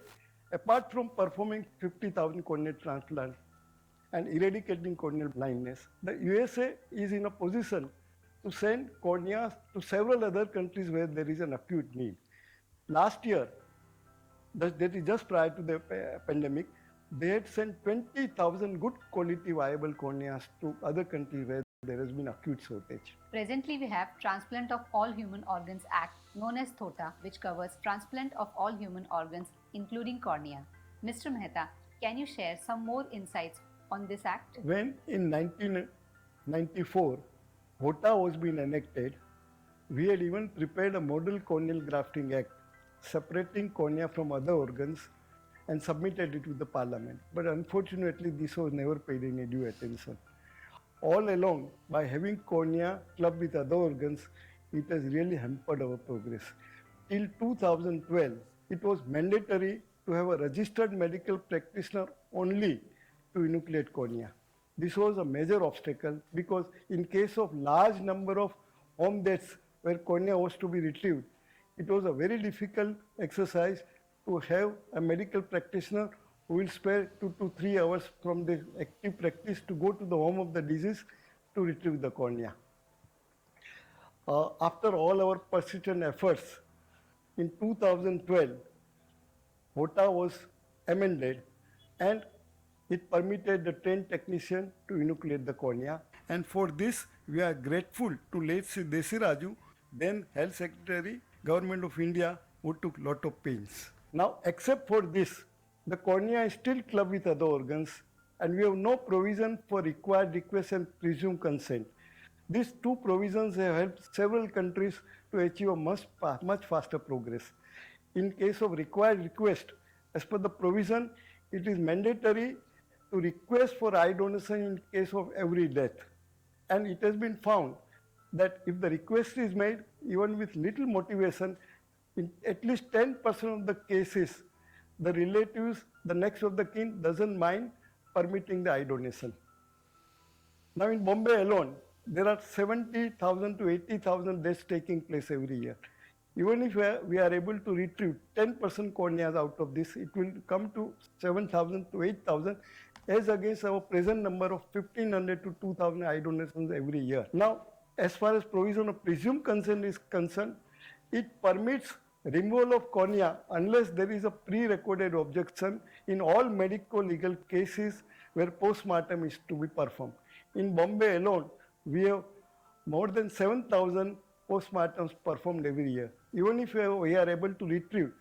apart from performing 50,000 corneal transplants and eradicating corneal blindness, the USA is in a position to send corneas to several other countries where there is an acute need. Last year, that is just prior to the pandemic, they had sent 20,000 good quality viable corneas to other countries where there has been acute shortage. Presently, we have Transplant of All Human Organs Act, known as TOTA, which covers transplant of all human organs, including cornea. Mr. Mehta, can you share some more insights on this act? When in 1994, HOTA was being enacted, we had even prepared a model corneal grafting act, separating cornea from other organs, and submitted it to the parliament. But unfortunately, this was never paid any due attention. All along, by having cornea clubbed with other organs, it has really hampered our progress. Till 2012, it was mandatory to have a registered medical practitioner only to enucleate cornea. This was a major obstacle because in case of large number of home deaths where cornea was to be retrieved, it was a very difficult exercise to have a medical practitioner who will spare 2 to 3 hours from the active practice to go to the home of the disease to retrieve the cornea. After all our persistent efforts, in 2012, HOTA was amended and it permitted the trained technician to enucleate the cornea. And for this, we are grateful to late Sri Desiraju, then Health Secretary, Government of India, who took lot of pains. Now, except for this, the cornea is still clubbed with other organs, and we have no provision for required request and presumed consent. These two provisions have helped several countries to achieve a much faster progress. In case of required request, as per the provision, it is mandatory to request for eye donation in case of every death. And it has been found that if the request is made, even with little motivation, in at least 10% of the cases, the relatives, the next of the kin doesn't mind permitting the eye donation. Now in Bombay alone, there are 70,000 to 80,000 deaths taking place every year. Even if we are able to retrieve 10% corneas out of this, it will come to 7,000 to 8,000 as against our present number of 1,500 to 2,000 eye donations every year. Now, as far as provision of presumed consent is concerned, it permits removal of cornea unless there is a pre-recorded objection in all medico-legal cases where post-mortem is to be performed. In Bombay alone, we have more than 7,000 post-mortems performed every year. Even if we are able to retrieve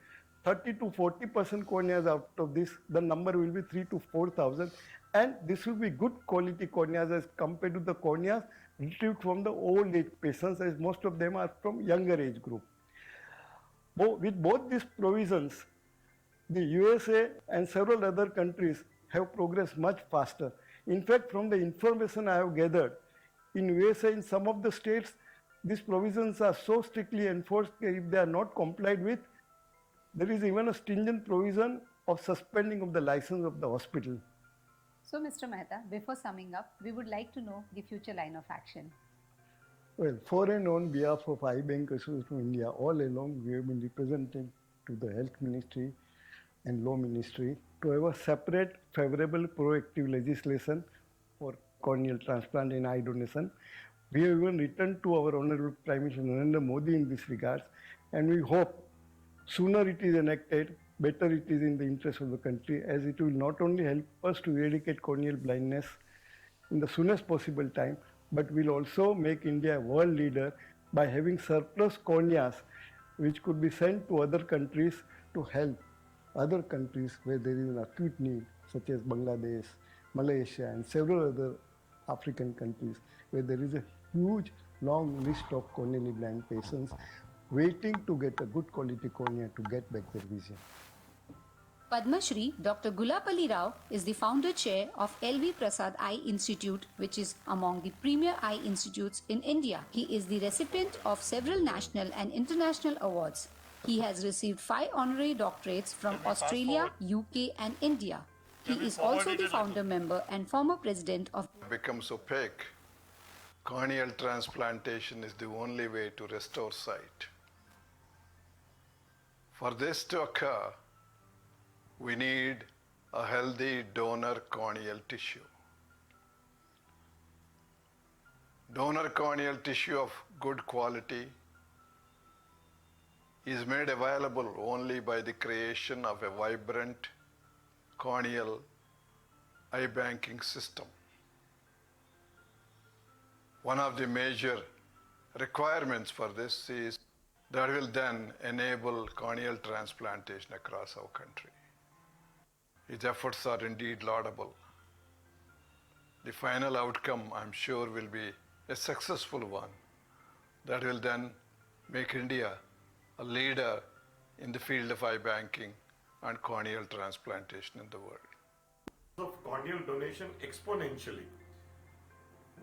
30 to 40% corneas out of this, the number will be 3 to 4,000, and this will be good quality corneas as compared to the corneas retrieved from the old age patients, as most of them are from younger age group. With both these provisions, the USA and several other countries have progressed much faster. In fact, from the information I have gathered, in USA, in some of the states, these provisions are so strictly enforced that if they are not complied with, there is even a stringent provision of suspending of the license of the hospital. So, Mr. Mehta, before summing up, we would like to know the future line of action. Well, for and on behalf of I-Bank Association of India, all along we have been representing to the Health Ministry and Law Ministry to have a separate favorable proactive legislation for corneal transplant and eye donation. We have even written to our Honorable Prime Minister Narendra Modi in this regard, and we hope sooner it is enacted, better it is in the interest of the country, as it will not only help us to eradicate corneal blindness in the soonest possible time, but will also make India a world leader by having surplus corneas which could be sent to other countries to help other countries where there is an acute need, such as Bangladesh, Malaysia, and several other African countries where there is a huge long list of corneally blind patients waiting to get a good quality cornea to get back their vision. Padma Shri Dr. Gulapalli Rao is the founder chair of LV Prasad Eye Institute, which is among the premier eye institutes in India. He is the recipient of several national and international awards. He has received 5 honorary doctorates from Australia, UK and India. He is also the founder member and former president of becomes opaque. Corneal transplantation is the only way to restore sight. For this to occur, we need a healthy donor corneal tissue. Donor corneal tissue of good quality is made available only by the creation of a vibrant corneal eye banking system. One of the major requirements for this is that will then enable corneal transplantation across our country. Its efforts are indeed laudable. The final outcome, I'm sure, will be a successful one that will then make India a leader in the field of eye banking and corneal transplantation in the world. Of corneal donation exponentially.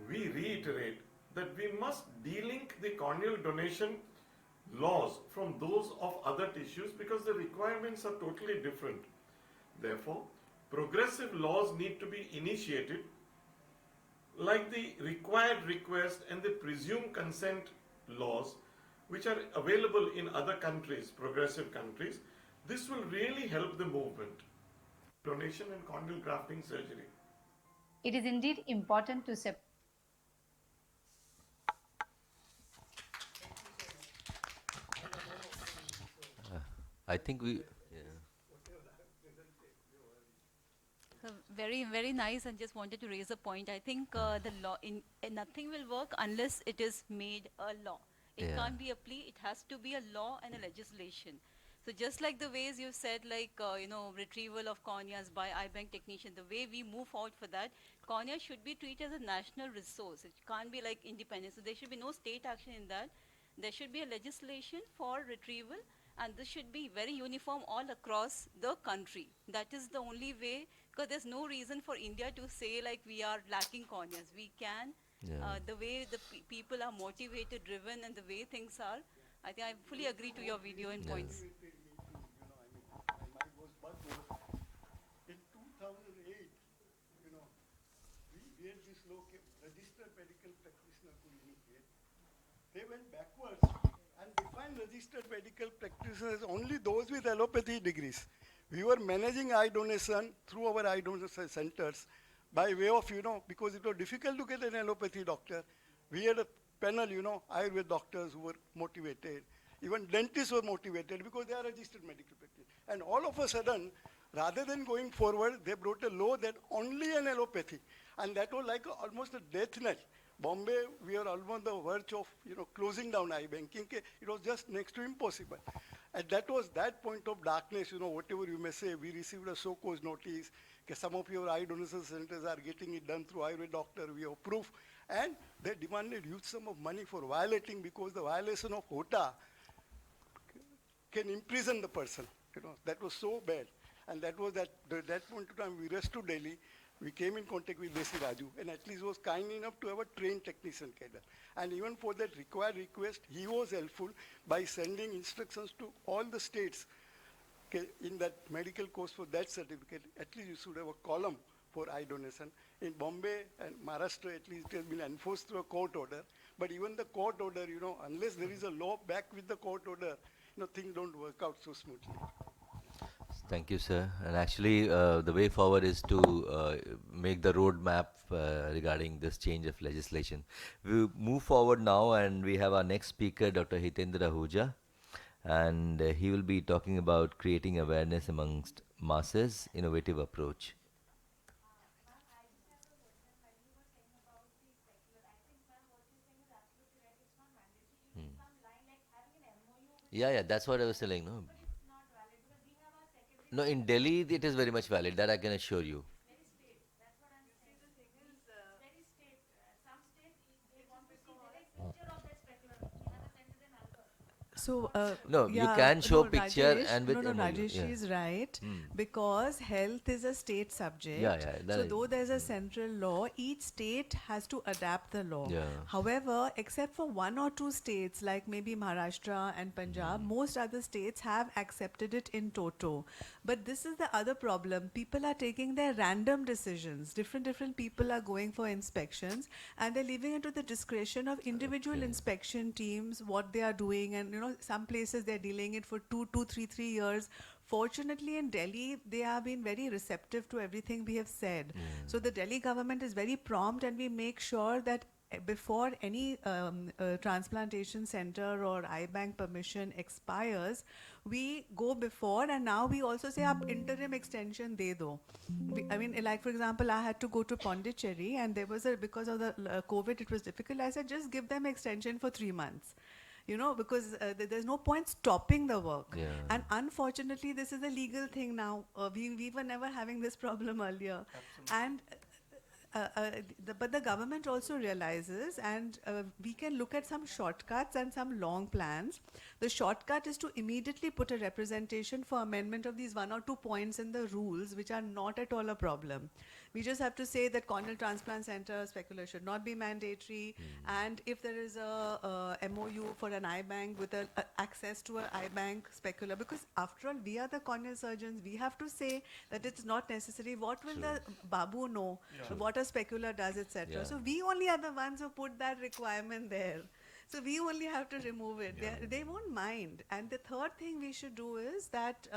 We reiterate that we must delink the corneal donation laws from those of other tissues because the requirements are totally different. Therefore, progressive laws need to be initiated like the required request and the presumed consent laws which are available in other countries, progressive countries. This will really help the movement. Donation and corneal grafting surgery. It is indeed important to separate. I think we. Very, very nice, and just wanted to raise a point. I think the law nothing will work unless it is made a law. It Yeah. can't be a plea. It has to be a law and a legislation. So just like the ways you said, like retrieval of corneas by eye bank technician, the way we move forward for that, cornea should be treated as a national resource. It can't be like independent. So there should be no state action in that. There should be a legislation for retrieval, and this should be very uniform all across the country. That is the only way, because there's no reason for India to say like we are lacking corneas. We can, the way the people are motivated, driven, and the way things are, I think I fully agree to your video and points. In 2008, we had this law, registered medical practitioner to initiate. They went backwards and defined registered medical practitioners only those with allopathy degrees. We were managing eye donation through our eye donation centers by way of, because it was difficult to get an allopathy doctor. We had a panel, Ayurveda doctors who were motivated. Even dentists were motivated because they are registered medical practitioners. And all of a sudden, rather than going forward, they brought a law that only an allopathy. And that was like almost a death knell. Bombay, we are almost on the verge of, closing down eye banking. It was just next to impossible. And that was that point of darkness, whatever you may say. We received a so-called notice. Some of your eye donation centers are getting it done through Ayurveda doctor. We have proof. And they demanded huge sum of money for violating, because the violation of HOTA can imprison the person. That was so bad. And that was that point of time we rushed to Delhi. We came in contact with Desi Raju, and at least was kind enough to have a trained technician cadre. And even for that required request, he was helpful by sending instructions to all the states. In that medical course for that certificate, at least you should have a column for eye donation. In Bombay and Maharashtra, at least it has been enforced through a court order. But even the court order, unless there is a law back with the court order, things don't work out so smoothly. Thank you, sir. And actually, the way forward is to make the roadmap regarding this change of legislation. We move forward now, and we have our next speaker, Dr. Hitendra Ahuja, and he will be talking about creating awareness amongst masses, innovative approach. Yeah, that's what I was telling. No, in Delhi it is very much valid. That I can assure you. So, No, you yeah, can show no, picture Rajesh, and with no, MOU, Rajesh yeah. is right, because health is a state subject. Yeah, that so I- though there's a central law, each state has to adapt the law. Yeah. However, except for one or two states like maybe Maharashtra and Punjab, most other states have accepted it in toto. But this is the other problem. People are taking their random decisions. Different people are going for inspections, and they're leaving it to the discretion of individual inspection teams what they are doing. And some places they're delaying it for 3 years. Fortunately, in Delhi, they have been very receptive to everything we have said. So the Delhi government is very prompt, and we make sure that before any transplantation center or iBank permission expires, we go before, and now we also say up interim extension de do. I mean, like for example, I had to go to Pondicherry, and there was because of the COVID, it was difficult. I said, just give them extension for 3 months. Because there's no point stopping the work. Yeah. And unfortunately, this is a legal thing now. We were never having this problem earlier. And but the government also realizes, and we can look at some shortcuts and some long plans. The shortcut is to immediately put a representation for amendment of these 1 or 2 points in the rules, which are not at all a problem. We just have to say that corneal transplant center specular should not be mandatory, and if there is a MOU for an iBank with access to an iBank specular, because after all, we are the corneal surgeons, we have to say that it's not necessary. What will the Babu know? What a specular does, etc. Yeah. So we only are the ones who put that requirement there. So we only have to remove it. They won't mind. And the third thing we should do is that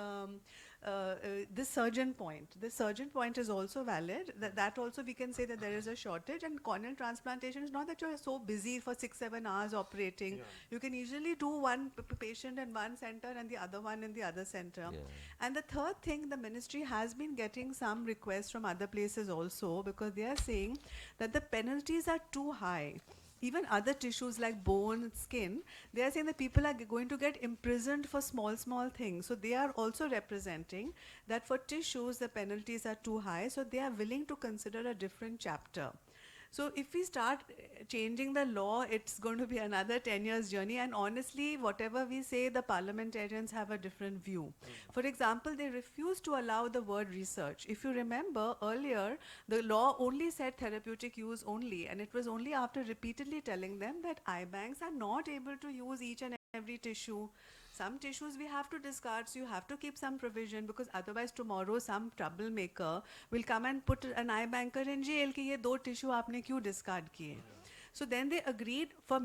this surgeon point. The surgeon point is also valid. That also we can say that there is a shortage. And corneal transplantation is not that you're so busy for 6-7 hours operating. You can usually do one patient in one center and the other one in the other center. Yeah. And the third thing, the ministry has been getting some requests from other places also, because they are saying that the penalties are too high. Even other tissues like bone, skin, they are saying that people are going to get imprisoned for small things. So they are also representing that for tissues, the penalties are too high. So they are willing to consider a different chapter. So if we start changing the law, it's going to be another 10 years journey. And honestly, whatever we say, the parliamentarians have a different view. For example, they refuse to allow the word research. If you remember earlier, the law only said therapeutic use only. And it was only after repeatedly telling them that iBanks are not able to use each and every tissue. Some tissues we have to discard, so you have to keep some provision, because otherwise tomorrow some troublemaker will come and put an iBanker in jail कि ये 2 tissue आपने क्यों discard किए. So then they agreed for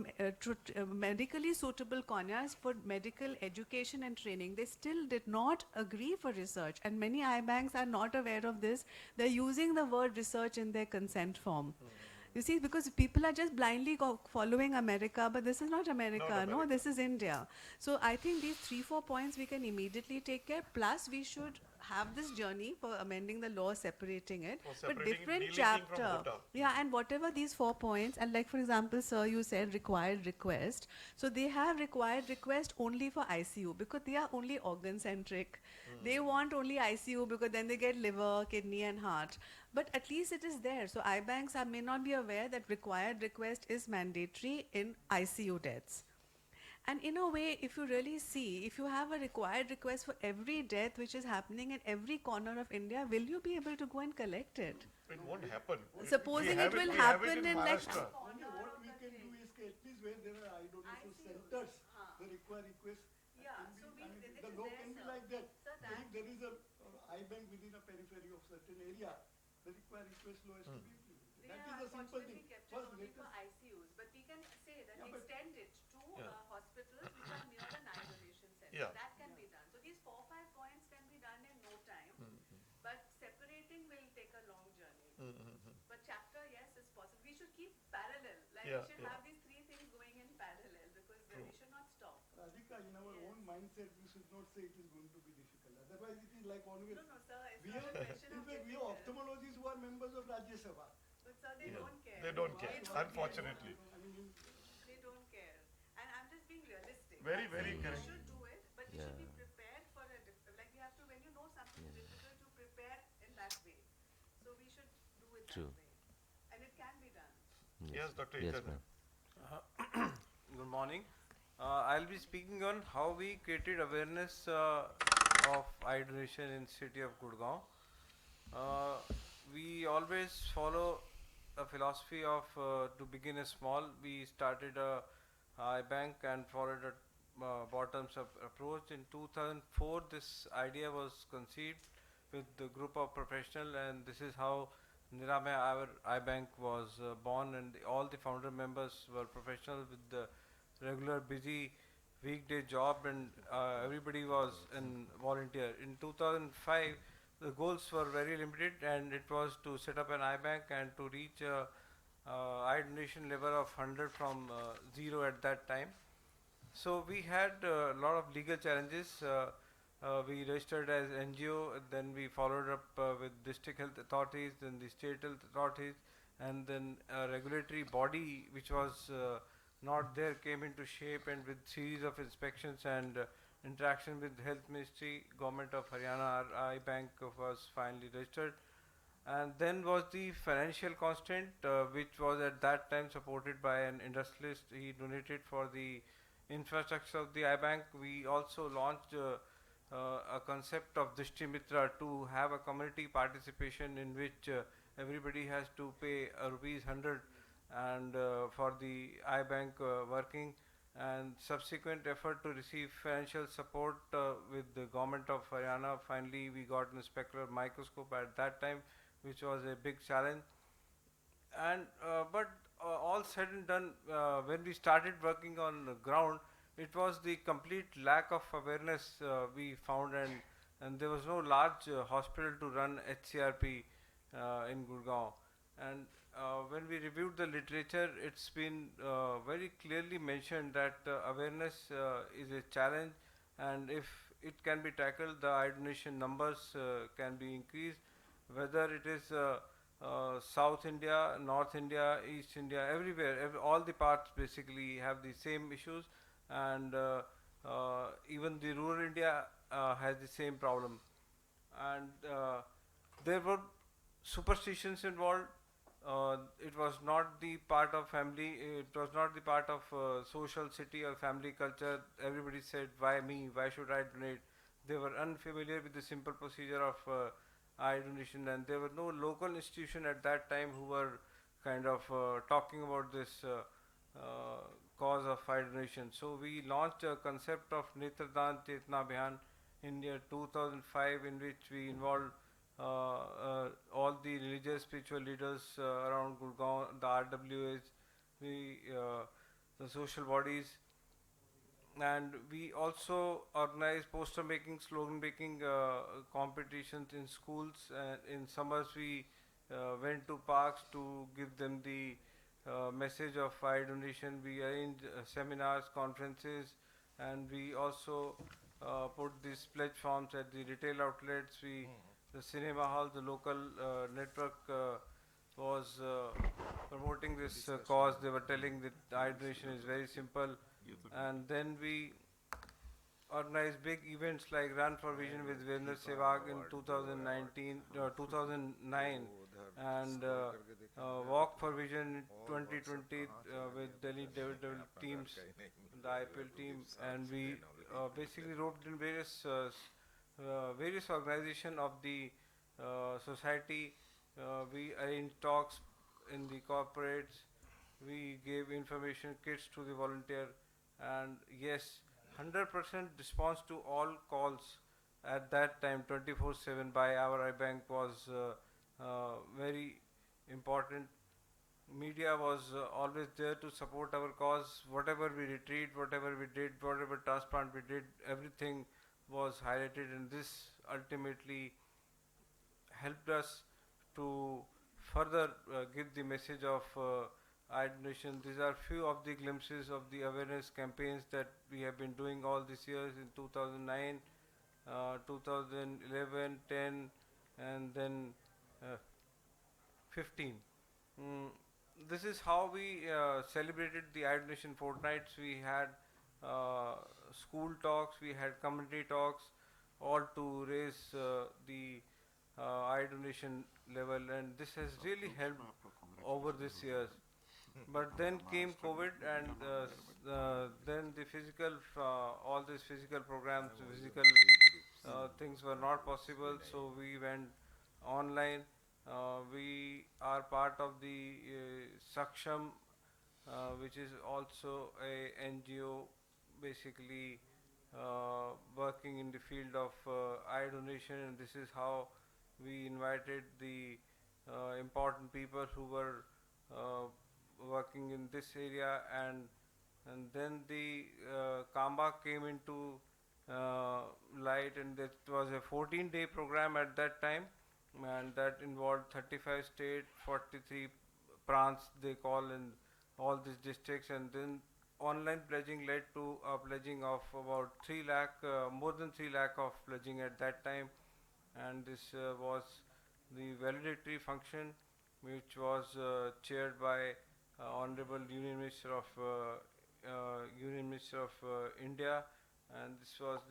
medically suitable corneas for medical education and training. They still did not agree for research, and many iBanks are not aware of this. They're using the word research in their consent form. You see, because people are just blindly following America, but this is not America, no, this is India. So I think these 3-4 points we can immediately take care, plus we should have this journey for amending the law, separating it, but different chapter. Yeah, and whatever these 4 points, and like for example, sir, you said required request. So they have required request only for ICU, because they are only organ centric. They want only ICU because then they get liver, kidney and heart. But at least it is there. So iBanks may not be aware that required request is mandatory in ICU deaths. And in a way, if you really see, if you have a required request for every death which is happening in every corner of India, will you be able to go and collect it? It won't happen. Supposing it will we have happen in in like... Maharashtra. Only what we can do is at least where there are eye donation centers, the required request. The law can be like that. If there is a iBank within a periphery of certain area, the required request law has to be implemented. That is a simple thing. First, let us ICUs, but we can say that extend it to hospitals which are near an eye donation center. Yeah. That can be done. So these 4-5 points can be done in no time, but separating will take a long journey. But chapter, yes, is possible. We should keep parallel. Like Yeah, we should yeah. have these three things going in parallel because we should not stop. Radhika, in our own mindset, we should not say it is going to be difficult. Otherwise, it is like always. No, no, sir. It's We not have, a question in of fact, we have difficult. ophthalmologists who are members of Rajya Sabha. But sir, they Yeah. don't care. They don't care, They don't unfortunately. I mean, They don't care. And I'm just being realistic. Very, That's very it. correct. We should do it, but we should be Yeah. prepared for a like we have to when you know something is difficult to prepare in that way. So we should do it True. that way. And it can be done. Yes, Dr. Yes, Itana. ma'am. Good morning. I'll be speaking on how we created awareness of eye donation in city of Gurgaon. We always follow a philosophy of to begin small. We started a eye bank and followed a bottoms up approach. In 2004, this idea was conceived with the group of professionals, and this is how Niramay our eye bank was born, and all the founder members were professionals with the regular busy weekday job, and everybody was an volunteer. In 2005, the goals were very limited, and it was to set up an eye bank and to reach eye donation level of 100 from zero at that time. So we had a lot of legal challenges. We registered as NGO, then we followed up with district health authorities, then the state health authorities, and then a regulatory body which was not there came into shape, and with series of inspections and interaction with health ministry, government of Haryana, our eye bank was finally registered. And then was the financial constraint, which was at that time supported by an industrialist. He donated for the infrastructure of the eye bank. We also launched a concept of Drishti Mitra to have a community participation in which everybody has to pay rupees 100 and for the eye bank working, and subsequent effort to receive financial support with the government of Haryana. Finally, we got an specular microscope at that time, which was a big challenge. And but all said and done, when we started working on the ground, it was the complete lack of awareness we found, and there was no large hospital to run HCRP in Gurgaon. And when we reviewed the literature, it's been very clearly mentioned that awareness is a challenge, and if it can be tackled, the eye donation numbers can be increased, whether it is South India, North India, East India, everywhere, all the parts basically have the same issues, and even the rural India has the same problem. And there were superstitions involved. It was not the part of family, it was not the part of social city or family culture. Everybody said, why me, why should I donate? They were unfamiliar with the simple procedure of eye donation, and there were no local institution at that time who were kind of talking about this cause of eye donation. So we launched a concept of Netradan Chetna Abhiyan in year 2005, in which we involved all the religious spiritual leaders around Gurgaon, the RWAs, the social bodies, and we also organize poster making, slogan making competitions in schools. In summers we went to parks to give them the message of eye donation. We arrange seminars, conferences, and we also put these pledge forms at the retail outlets. The cinema hall, the local network was promoting this cause. They were telling that eye donation is very simple. And then we organized big events like Run for Vision with Virendra Sehwag in 2009, and Walk for Vision in 2020 with Delhi Devil teams, the IPL team, and we basically roped in various organizations of the society. We arranged talks in the corporates. We gave information kits to the volunteer, and yes, 100% response to all calls at that time, 24/7 by our eye bank was very important. media was always there to support our cause. Whatever we retreat, whatever we did, whatever transplant we did, everything was highlighted, and this ultimately helped us to further give the message of eye donation. These are few of the glimpses of the awareness campaigns that we have been doing all these years in 2009, 2011, 10, and then 15. Mm, this is how we celebrated the eye donation fortnights. We had school talks, we had community talks, all to raise the eye donation level, and this has really helped over these years. But then came COVID, and then the physical, all these physical programs, physical things were not possible, so we went online. We are part of the Saksham, which is also a NGO, basically working in the field of eye donation, and this is how we invited the important people who were working in this area, and then the Kamba came into light, and that was a 14-day program at that time, and that involved 35 states, 43 prants they call in all these districts, and then online pledging led to a pledging of about 3 lakh, more than 3 lakh of pledging at that time, and this was the valedictory function, which was chaired by Honorable Union Minister of India, and this was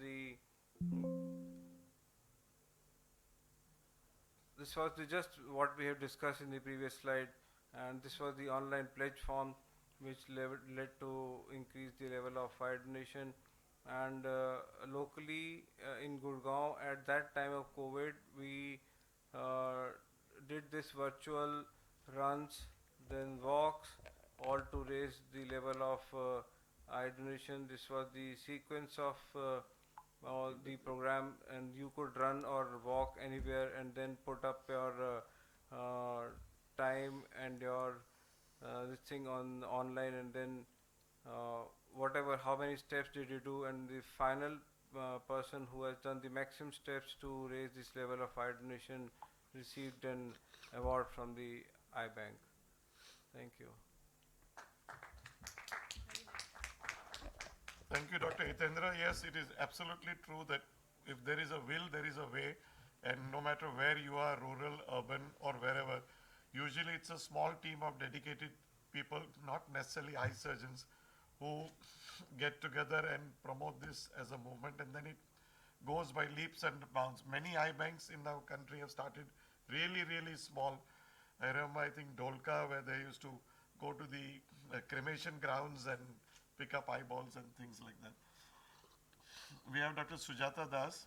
just what we have discussed in the previous slide, and this was the online pledge form, which led to increase the level of eye donation. And locally in Gurgaon at that time of COVID, we did this virtual runs, then walks, all to raise the level of eye donation. This was the sequence of all the program, and you could run or walk anywhere and then put up your time and your this thing on online, and then whatever, how many steps did you do, and the final person who has done the maximum steps to raise this level of eye donation received an award from the eye bank. Thank you. Thank you, Dr. Hitendra. Yes, it is absolutely true that if there is a will, there is a way, and no matter where you are, rural, urban, or wherever, usually it's a small team of dedicated people, not necessarily eye surgeons, who get together and promote this as a movement, and then it goes by leaps and bounds. Many eye banks in our country have started really, really small. I remember, I think, Dholka, where they used to go to the cremation grounds and pick up eyeballs and things like that. We have Dr. Sujata Das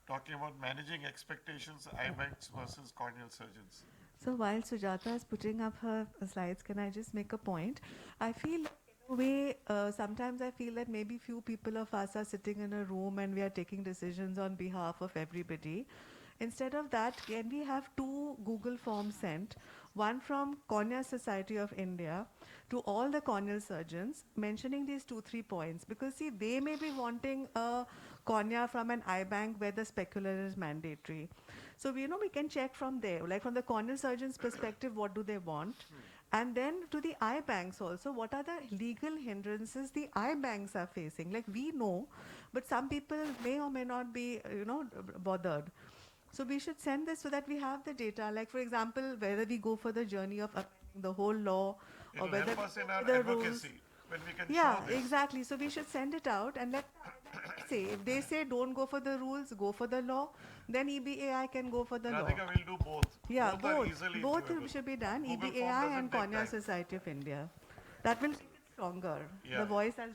talking about managing expectations, eye banks versus corneal surgeons. So while Sujata is putting up her slides, can I just make a point? I feel, in a way, sometimes I feel that maybe few people of us are sitting in a room and we are taking decisions on behalf of everybody. Instead of that, can we have 2 Google forms sent, one from Cornea Society of India to all the corneal surgeons, mentioning these 2-3 points, because see, they may be wanting a cornea from an eye bank where the specular is mandatory. So we can check from there, like from the corneal surgeon's perspective, what do they want? And then to the eye banks also, what are the legal hindrances the eye banks are facing? Like we know, but some people may or may not be, bothered. So we should send this so that we have the data. Like for example, whether we go for the journey of the whole law, It or will whether help us in our the rules. advocacy when we can Yeah, show this. exactly. So we should send it out and let say, if they say don't go for the rules, go for the law, then EBAI can go for the law. Radhika will do both. Yeah, Both are both. easily Both doable. should be done, Google form EBAI doesn't and take Cornea time. Society of India. That will make it stronger. Yeah. The voice, as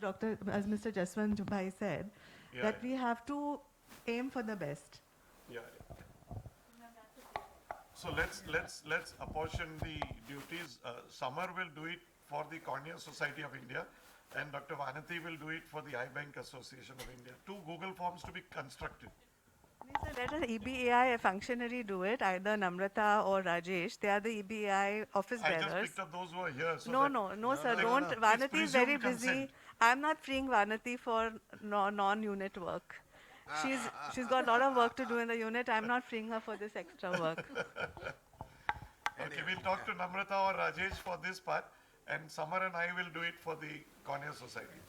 Mr. Jaswant Bhai said, Yeah, that yeah. we have to aim for the best. Yeah. So let's apportion the duties. Samar will do it for the Cornea Society of India, and Dr. Vanati will do it for the Eye Bank Association of India. 2 Google forms to be constructed. So let an EBAI functionary do it, either Namrata or Rajesh. They are the EBAI office I just bearers. picked up those who are here. So No, that no, sir, no, don't. no. It's Vanati is very presumed busy. consent. I'm not freeing Vanati for non-unit work. She's got a lot of work to do in the unit. I'm not freeing her for this extra work. Okay, we'll talk to Namrata or Rajesh for this part, and Samar and I will do it for the Cornea Society.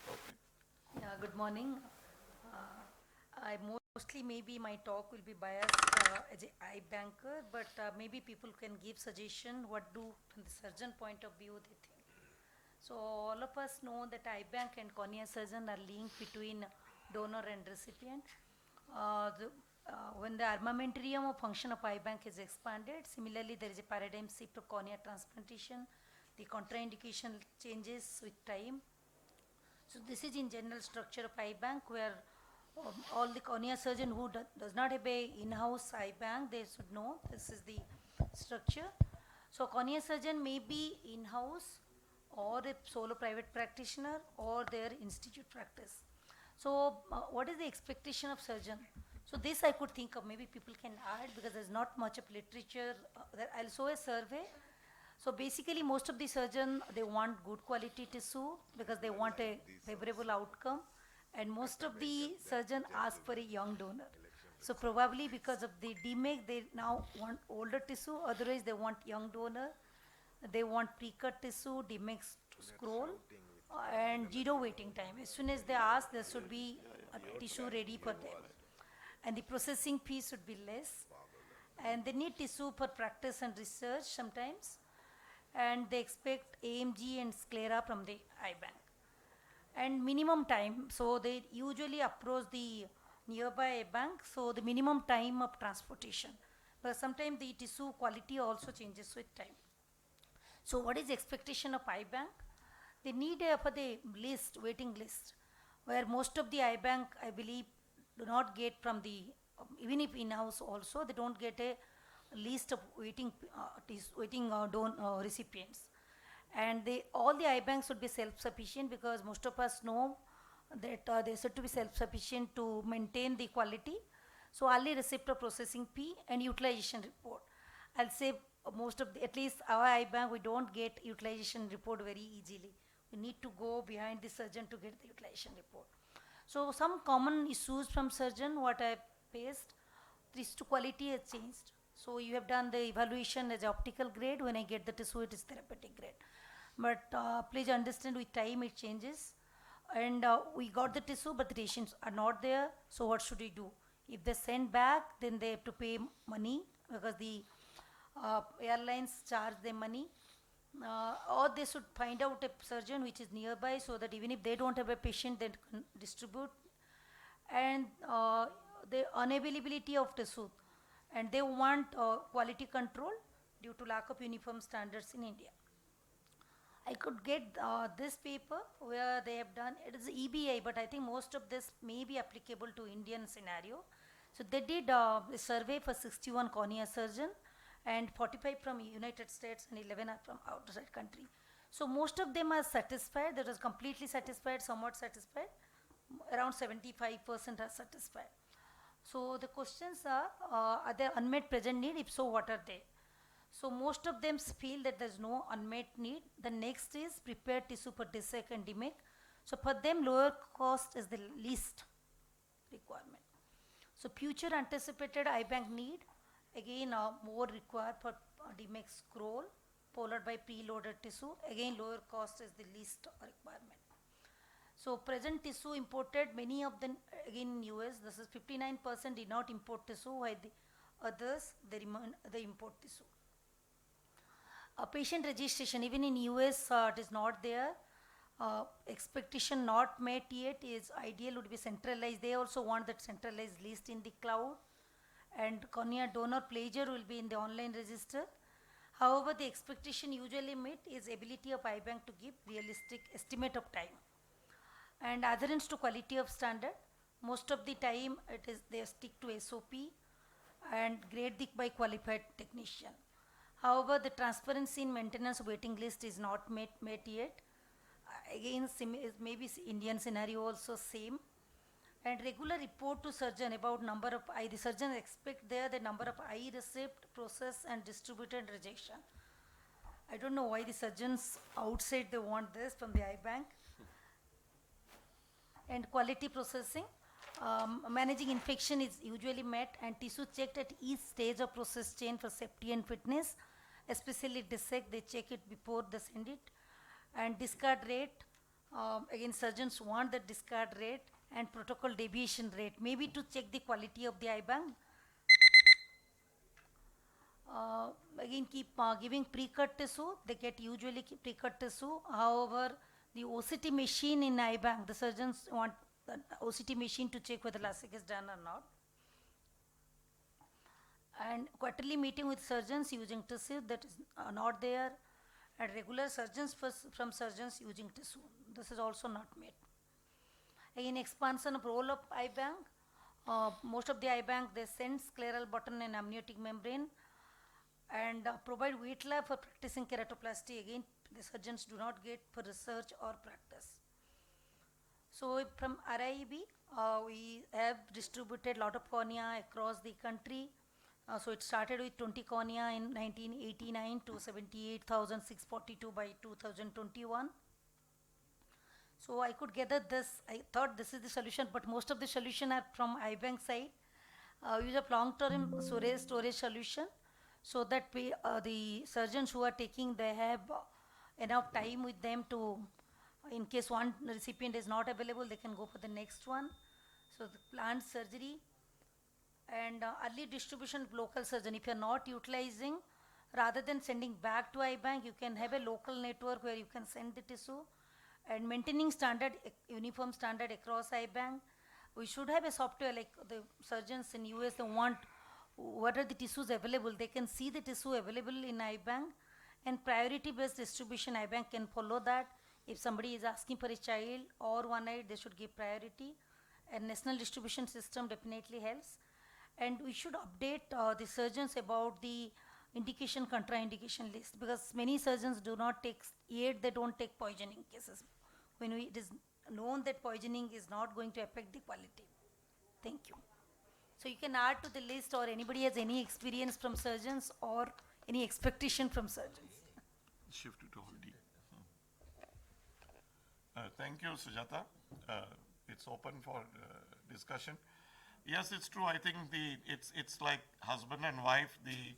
Okay. Yeah, good morning. I mostly maybe my talk will be biased as a eye banker, but maybe people can give suggestion what do from the surgeon point of view they think. So all of us know that eye bank and cornea surgeon are linked between donor and recipient. When the armamentarium of function of eye bank is expanded, similarly there is a paradigm shift of cornea transplantation. The contraindication changes with time. So this is in general structure of eye bank where all the cornea surgeon who does not have a in-house eye bank, they should know this is the structure. So cornea surgeon may be in-house or a solo private practitioner or their institute practice. So what is the expectation of surgeon? So this I could think of, maybe people can add because there's not much of literature. I'll show a survey. So basically most of the surgeon, they want good quality tissue because they want a favorable outcome, and most of the surgeon ask for a young donor. So probably because of the DMEC, they now want older tissue, otherwise they want young donor. They want pre-cut tissue, DMEC scroll, and zero waiting time. As soon as they ask, there should be a tissue ready for them. And the processing fee should be less. And they need tissue for practice and research sometimes. And they expect AMG and sclera from the eye bank. And minimum time, so they usually approach the nearby eye bank, so the minimum time of transportation. But sometimes the tissue quality also changes with time. So what is the expectation of eye bank? They need for the list, waiting list, where most of the eye bank, I believe, do not get from the, even if in-house also, they don't get a list of waiting recipients. And all the eye banks should be self-sufficient because most of us know that they should to be self-sufficient to maintain the quality. So early receipt of processing fee and utilization report. I'll say most of at least our eye bank, we don't get utilization report very easily. We need to go behind the surgeon to get the utilization report. So some common issues from surgeon, what I faced, tissue quality has changed. So you have done the evaluation as optical grade. When I get the tissue, it is therapeutic grade. But please understand with time it changes. And we got the tissue, but the patients are not there. So what should we do? If they send back, then they have to pay money because the airlines charge them money. Or they should find out a surgeon which is nearby so that even if they don't have a patient, they can distribute. And the unavailability of tissue. And they want quality control due to lack of uniform standards in India. I could get this paper where they have done, it is EBI, but I think most of this may be applicable to Indian scenario. So they did a survey for 61 cornea surgeon and 45 from United States and 11 are from outside country. So most of them are satisfied, that is completely satisfied, somewhat satisfied, around 75% are satisfied. So the questions are there unmet present need? If so, what are they? So most of them feel that there's no unmet need. The next is prepared tissue for DSEC and DMEC. So for them, lower cost is the least requirement. So future anticipated eye bank need, again more required for DMEC scroll, followed by preloaded tissue. Again, lower cost is the least requirement. So present tissue imported, many of them again in US, this is 59% did not import tissue, while the others, they import tissue. Patient registration, even in US it is not there. Expectation not met yet is ideal would be centralized. They also want that centralized list in the cloud. And cornea donor pleasure will be in the online register. However, the expectation usually met is ability of eye bank to give realistic estimate of time. And adherence to quality of standard, most of the time it is they stick to SOP and grade by qualified technician. However, the transparency in maintenance waiting list is not met yet. Again, maybe Indian scenario also same. and regular report to surgeon about number of I. The surgeon expect there the number of I receipt, process and distributed rejection. I don't know why the surgeons outside they want this from the eye bank. And quality processing. Managing infection is usually met and tissue checked at each stage of process chain for safety and fitness. Especially dissect, they check it before they send it. And discard rate, again surgeons want the discard rate and protocol deviation rate, maybe to check the quality of the eye bank. Again keep giving pre-cut tissue, they get usually pre-cut tissue. However, the OCT machine in eye bank, the surgeons want the OCT machine to check whether LASIK is done or not. And quarterly meeting with surgeons using tissue that is not there, and regular surgeons from surgeons using tissue. This is also not met. Again, expansion of roll up eye bank. Most of the eye bank they send scleral button and amniotic membrane, and provide wet lab for practicing keratoplasty. Again, the surgeons do not get for research or practice. So from RIB, we have distributed lot of cornea across the country. So it started with 20 cornea in 1989 to 78,642 by 2021. So I could gather this, I thought this is the solution, but most of the solution are from iBank side. Use of long-term storage solution so that the surgeons who are taking, they have enough time with them to, in case one recipient is not available, they can go for the next one. So the planned surgery and early distribution of local surgeon. If you are not utilizing, rather than sending back to iBank, you can have a local network where you can send the tissue, and maintaining standard, uniform standard across iBank. We should have a software like the surgeons in US, they want what are the tissues available. They can see the tissue available in iBank, and priority based distribution iBank can follow that. If somebody is asking for a child or one eye, they should give priority, and national distribution system definitely helps. And we should update the surgeons about the indication contraindication list, because many surgeons do not take, yet they don't take poisoning cases when it is known that poisoning is not going to affect the quality. Thank you. So you can add to the list, or anybody has any experience from surgeons or any expectation from surgeons. Shift it to Holdi. Thank you, Sujata. It's open for discussion. Yes, it's true. I think it's like husband and wife. The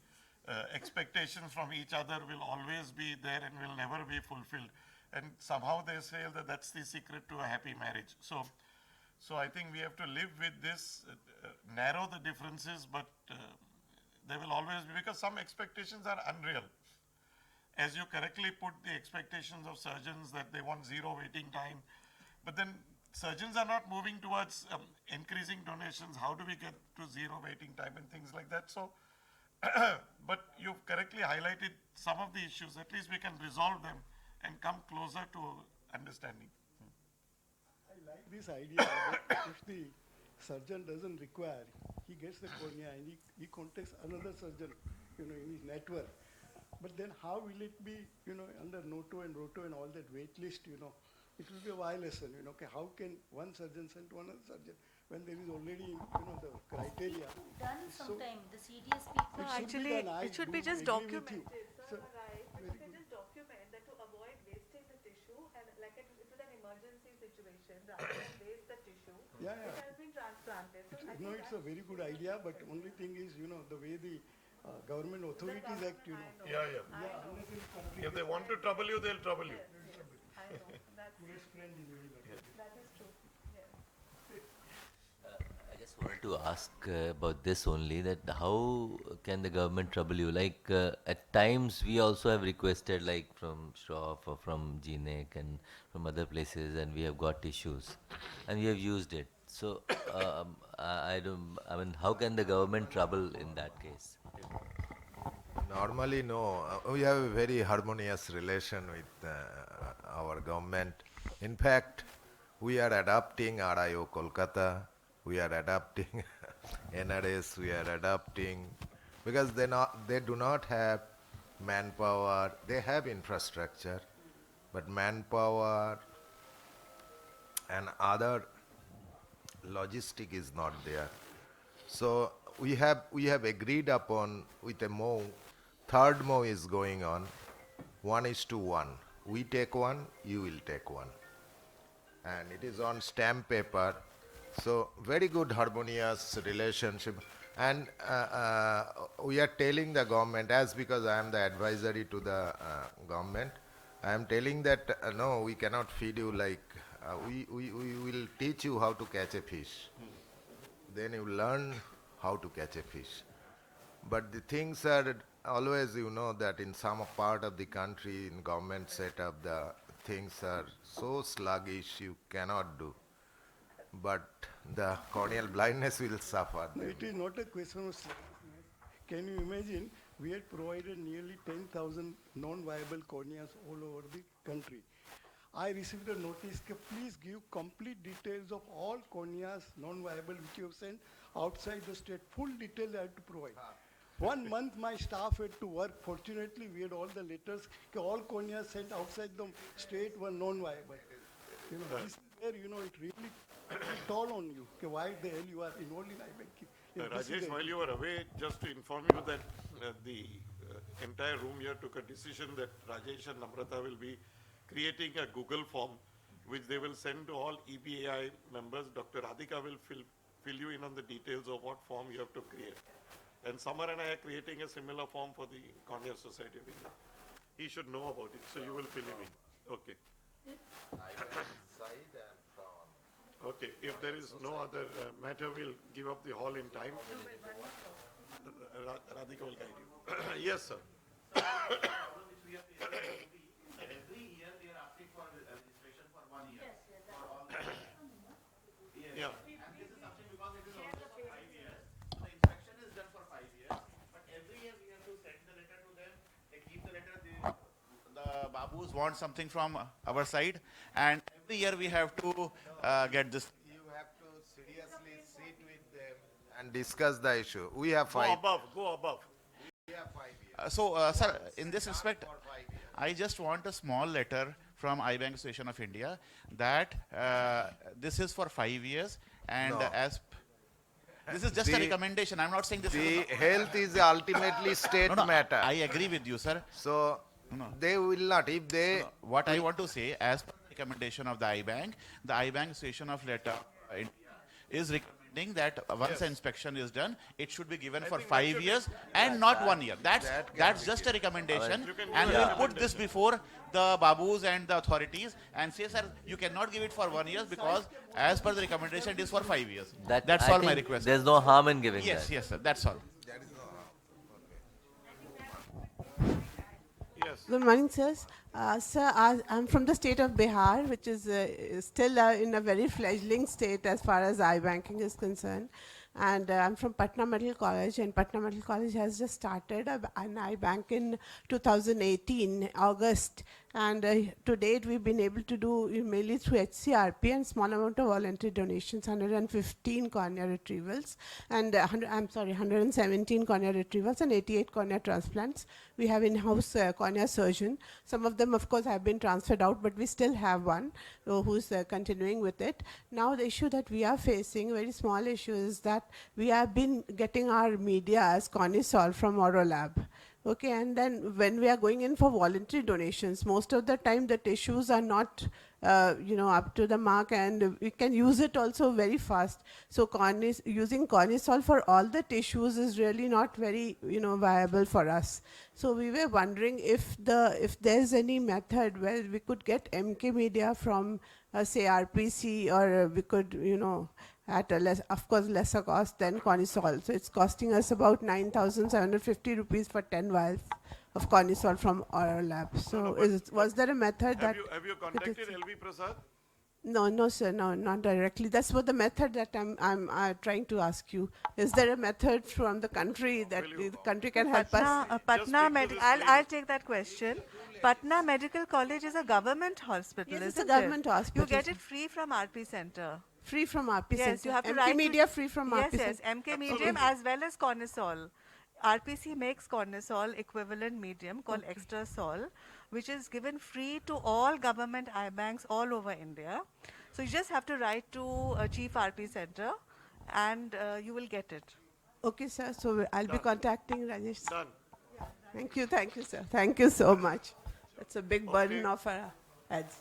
expectations from each other will always be there and will never be fulfilled. And somehow they say that that's the secret to a happy marriage. So I think we have to live with this, narrow the differences, but there will always be, because some expectations are unreal. As you correctly put the expectations of surgeons that they want zero waiting time, but then surgeons are not moving towards increasing donations. How do we get to zero waiting time and things like that? So, but you've correctly highlighted some of the issues. At least we can resolve them and come closer to understanding. I like this idea that if the surgeon doesn't require, he gets the cornea and he contacts another surgeon, in his network. But then how will it be, under NOTO and ROTO and all that wait list, it will be a violation, okay, how can one surgeon send to another surgeon when there is already, the criteria. Done sometime, the CDS people. No, It should be actually, done. I it should do be just agree with you. documented. So, Right, but very you can good. just document that to avoid wasting the tissue, and like it is an emergency situation, rather than waste the tissue. Yeah, It yeah. has been transplanted. So I No, think it's a very good idea, but only thing is, the way the government authorities act, I know. Yeah. unless it's completely If they want to trouble you, they'll trouble you. I know, that's, best friend is very bad. that is true, yes. I just wanted to ask about this only, that how can the government trouble you? Like at times we also have requested, like from Shroff or from GNEC and from other places, and we have got issues and we have used it. So I mean, how can the government trouble in that case? Normally, no. We have a very harmonious relation with our government. In fact, we are adopting RIO Kolkata, we are adopting NRS, we are adopting, because they do not have manpower. They have infrastructure, but manpower and other logistic is not there. So we have agreed upon with a MOU. Third MOU is going on. 1:1. We take one, you will take one. And it is on stamp paper. So very good harmonious relationship. And we are telling the government, as because I am the advisory to the government, I am telling that no, we cannot feed you like, we will teach you how to catch a fish. Then you learn how to catch a fish. But the things are always, you know, that in some part of the country, in government setup, the things are so sluggish, you cannot do. But the corneal blindness will suffer. It is not a question of sluggishness. Can you imagine, we had provided nearly 10,000 non-viable corneas all over the country. I received a notice, please give complete details of all corneas non-viable which you have sent outside the state. Full details I had to provide. 1 month my staff had to work. Fortunately, we had all the letters. All corneas sent outside the state were non-viable. You know, this is where, you know, it really toll on you. Why the hell you are involved in I-banking? Rajesh, while you were away, just to inform you that the entire room here took a decision that Rajesh and Namrata will be creating a Google form which they will send to all EBAI members. Dr. Radhika will fill you in on the details of what form you have to create. And Samar and I are creating a similar form for the Cornea Society of India. He should know about it, so you will fill him in. Okay. Okay, if there is no other matter, we'll give up the hall in time. Radhika will guide you. Yes, sir. Every year they are asking for registration for 1 year. Yeah. And this is something because it is almost 5 years. The inspection is done for 5 years, but every year we have to send the letter to them. They keep the letter. The Babus want something from our side, and every year we have to get this. You have to seriously sit with them and discuss the issue. We have Go above, go above. We have 5 years. Sir, in this respect, I just want a small letter from iBank Association of India that this is for 5 years, and No. this is just a recommendation. I'm not saying this The is health is ultimately state matter. I agree with you, sir. So they will not. If they What I want to say, as per the recommendation of the iBank Association of Letter India is recommending that once the inspection is done, it should be given for 5 years and not 1 year. That's just a recommendation, and we will put this before the Babus and the authorities and say, sir, you cannot give it for 1 year because as per the recommendation, it is for 5 years. That's I all my think request. There's no harm in giving Yes, that. yes, sir. That's all. Yes. Good morning, sirs. Sir, I'm from the state of Bihar, which is still in a very fledgling state as far as iBanking is concerned. And I'm from Patna Medical College, and Patna Medical College has just started an iBank in 2018, August. And to date, we've been able to do mainly through HCRP and small amount of voluntary donations, 115 cornea retrievals, and 117 cornea retrievals and 88 cornea transplants. We have in-house cornea surgeon. Some of them, of course, have been transferred out, but we still have one who's continuing with it. Now, the issue that we are facing, very small issue, is that we have been getting our media as Cornisol from Orolab. Okay, and then when we are going in for voluntary donations, most of the time the tissues are not, up to the mark, and we can use it also very fast. So using Cornisol for all the tissues is really not very, viable for us. So we were wondering if there's any method where we could get MK media from, say, RPC, or we could, at a lesser cost than Cornisol. So it's costing us about 9,750 rupees for 10 vials of Cornisol from our lab. So was there a method that... Have you contacted LV Prasad? No, sir, no, not directly. That's what the method that I'm trying to ask you. Is there a method from the country that the country can help us? I'll take that question. Patna Medical College is a government hospital, Yes, it's isn't a government it? hospital. You get it free from RP Center. Free from RP Yes, Center. you have to MK write media free from RP Yes, Center. MK medium as well as Cornisol. RPC makes Cornisol equivalent medium called Extrasol, which is given free to all government iBanks all over India. So you just have to write to Chief RP Center and you will get it. Okay, sir. So I'll be Done. contacting Rajesh. sir. Done. Thank you, sir. Thank you so much. That's a big burden Okay. off our heads.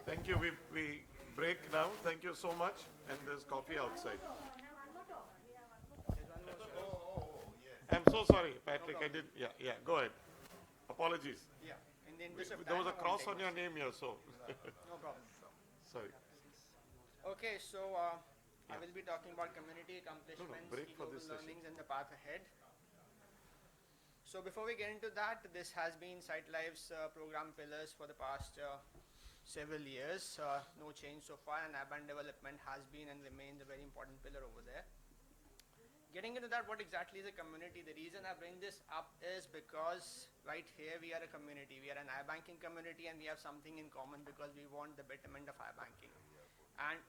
Thank you. We break now. Thank you so much. And there's coffee outside. I'm so sorry, Patrick. I did. Yeah. Go ahead. Apologies. Yeah, in the interest of There was time, a I cross won't on take your much. name here, so. No problem. Sorry. Okay, so I will be talking about community accomplishments, break key for global this session. learnings, and the path ahead. So before we get into that, this has been SightLife's program pillars for the past several years. No change so far, and urban development has been and remains a very important pillar over there. Getting into that, what exactly is a community? The reason I bring this up is because right here we are a community. We are an iBanking community and we have something in common because we want the betterment of iBanking. And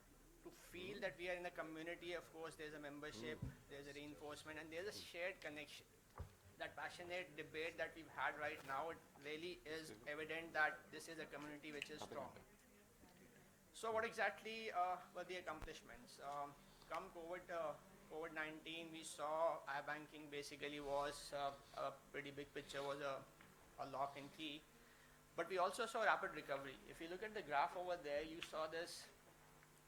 to feel that we are in a community, of course, there's a membership, there's a reinforcement, and there's a shared connection. That passionate debate that we've had right now, it really is evident that this is a community which is strong. So what exactly were the accomplishments? Come COVID-19, we saw iBanking basically was a pretty big picture, was a lock and key. But we also saw rapid recovery. If you look at the graph over there, you saw this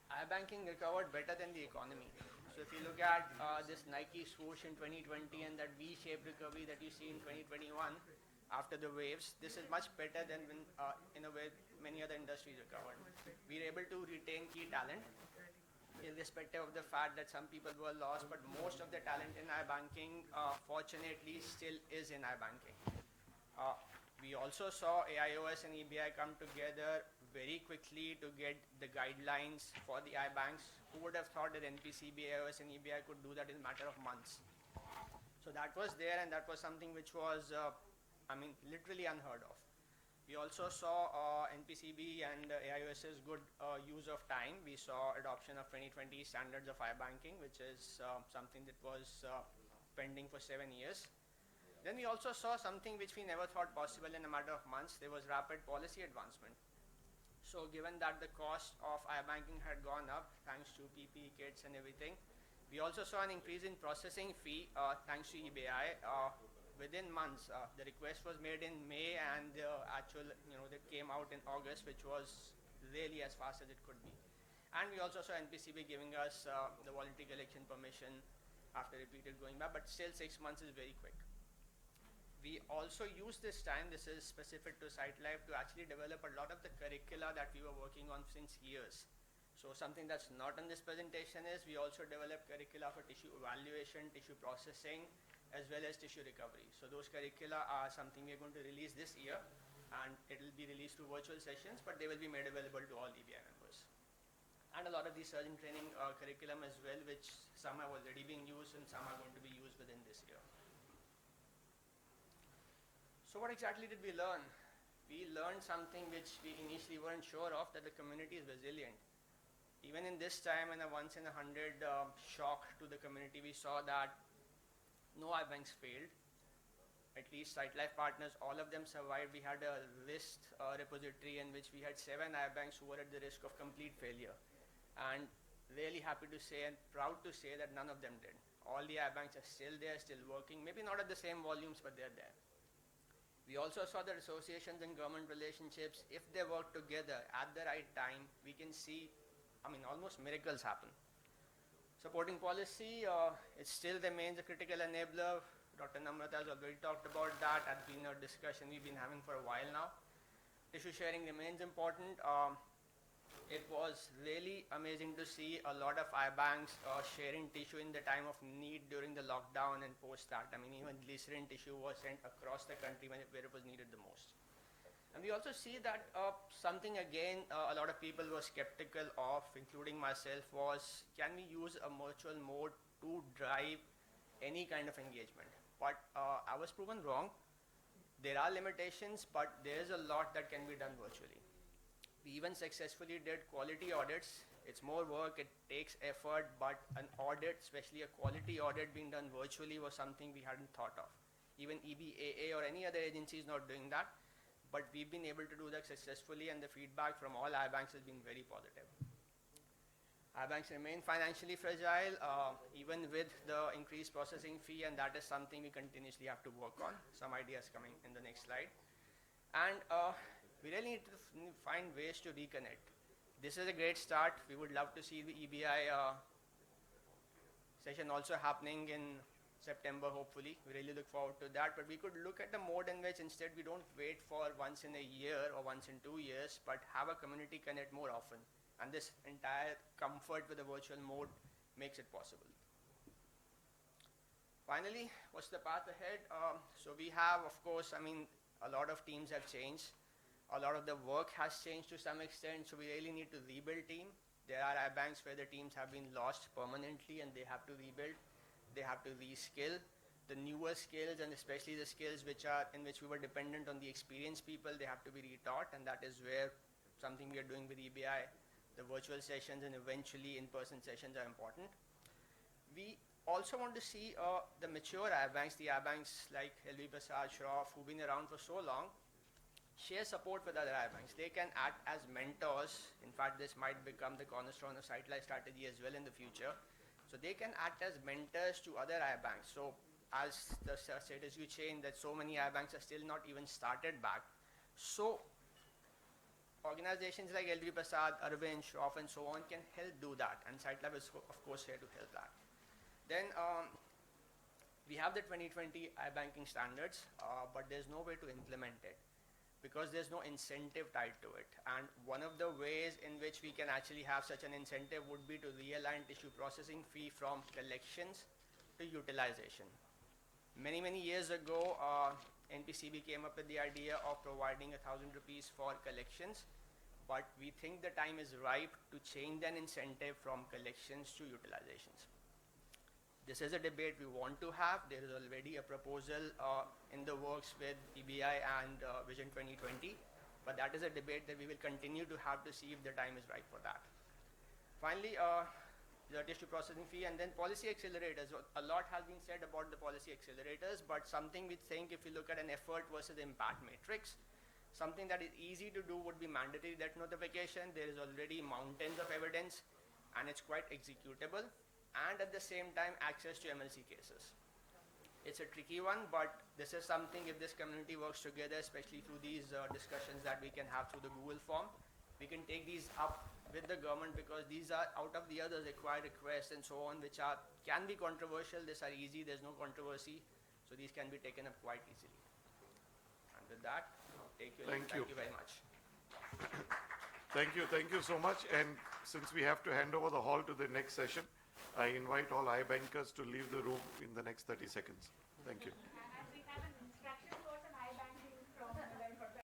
iBanking recovered better than the economy. So if you look at this Nike swoosh in 2020 and that V-shaped recovery that you see in 2021 after the waves, this is much better than when, in a way, many other industries recovered. We were able to retain key talent, irrespective of the fact that some people were lost, but most of the talent in iBanking, fortunately, still is in iBanking. We also saw AIOS and EBI come together very quickly to get the guidelines for the iBanks. Who would have thought that NPCB, AIOS and EBI could do that in a matter of months? So that was there, and that was something which was, literally unheard of. We also saw NPCB and AIOS's good use of time. We saw adoption of 2020 standards of iBanking, which is something that was pending for 7 years. Then we also saw something which we never thought possible in a matter of months. There was rapid policy advancement. So given that the cost of iBanking had gone up thanks to PPE kits and everything, we also saw an increase in processing fee thanks to EBI. Within months, the request was made in May and the actual, that came out in August, which was really as fast as it could be. And we also saw NPCB giving us the voluntary collection permission after repeated going back, but still 6 months is very quick. We also used this time, this is specific to SightLife, to actually develop a lot of the curricula that we were working on since years. So something that's not on this presentation is we also developed curricula for tissue evaluation, tissue processing, as well as tissue recovery. So those curricula are something we're going to release this year, and it will be released through virtual sessions, but they will be made available to all EBI members. And a lot of these surgeon training curriculum as well, which some are already being used and some are going to be used within this year. So what exactly did we learn? We learned something which we initially weren't sure of, that the community is resilient. Even in this time, in a once in 100 shock to the community, we saw that no iBanks failed. At least SightLife partners, all of them survived. We had a list repository in which we had 7 iBanks who were at the risk of complete failure. And really happy to say and proud to say that none of them did. All the iBanks are still there, still working, maybe not at the same volumes, but they're there. We also saw that associations and government relationships, if they work together at the right time, we can see, almost miracles happen. Supporting policy, it still remains a critical enabler. Dr. Namrata has already talked about that. That's been a discussion we've been having for a while now. Tissue sharing remains important. It was really amazing to see a lot of iBanks sharing tissue in the time of need during the lockdown and post that. Even glycerin tissue was sent across the country where it was needed the most. And we also see that something again a lot of people were skeptical of, including myself, was can we use a virtual mode to drive any kind of engagement? But I was proven wrong. There are limitations, but there is a lot that can be done virtually. We even successfully did quality audits. It's more work, it takes effort, but an audit, especially a quality audit being done virtually, was something we hadn't thought of. Even EBAA or any other agency is not doing that, but we've been able to do that successfully, and the feedback from all iBanks has been very positive. iBanks remain financially fragile, even with the increased processing fee, and that is something we continuously have to work on. Some ideas coming in the next slide. And we really need to find ways to reconnect. This is a great start. We would love to see the EBI session also happening in September, hopefully. We really look forward to that. But we could look at the mode in which instead we don't wait for once in a year or once in 2 years, but have a community connect more often. And this entire comfort with the virtual mode makes it possible. Finally, what's the path ahead? So we have, of course, I mean, a lot of teams have changed. A lot of the work has changed to some extent, so we really need to rebuild team. There are iBanks where the teams have been lost permanently and they have to rebuild. They have to reskill. The newer skills, and especially the skills in which we were dependent on the experienced people, they have to be retaught, and that is where something we are doing with EBI. The virtual sessions and eventually in-person sessions are important. We also want to see the mature iBanks, the iBanks like LV Prasad, Shroff, who've been around for so long, share support with other iBanks. They can act as mentors. In fact, this might become the cornerstone of SightLife strategy as well in the future. So they can act as mentors to other iBanks. So as the status you chain that so many iBanks are still not even started back. So organizations like LV Prasad, Arvind, Shroff, and so on can help do that. And SightLife is, of course, here to help that. Then we have the 2020 iBanking standards, but there's no way to implement it because there's no incentive tied to it. And one of the ways in which we can actually have such an incentive would be to realign tissue processing fee from collections to utilization. Many, many years ago, NPCB came up with the idea of providing 1,000 rupees for collections, but we think the time is ripe to change that incentive from collections to utilizations. This is a debate we want to have. There is already a proposal in the works with EBI and Vision 2020, but that is a debate that we will continue to have to see if the time is right for that. Finally, the tissue processing fee and then policy accelerators. A lot has been said about the policy accelerators, but something we think if you look at an effort versus impact matrix, something that is easy to do would be mandatory debt notification. There is already mountains of evidence and it's quite executable. And at the same time, access to MLC cases. It's a tricky one, but this is something if this community works together, especially through these discussions that we can have through the Google form, we can take these up with the government because these are out of the others required requests and so on, which can be controversial. These are easy, there's no controversy, so these can be taken up quite easily. And with that, thank you very much. Thank you so much. And since we have to hand over the hall to the next session, I invite all iBankers to leave the room in the next 30 seconds. Thank you.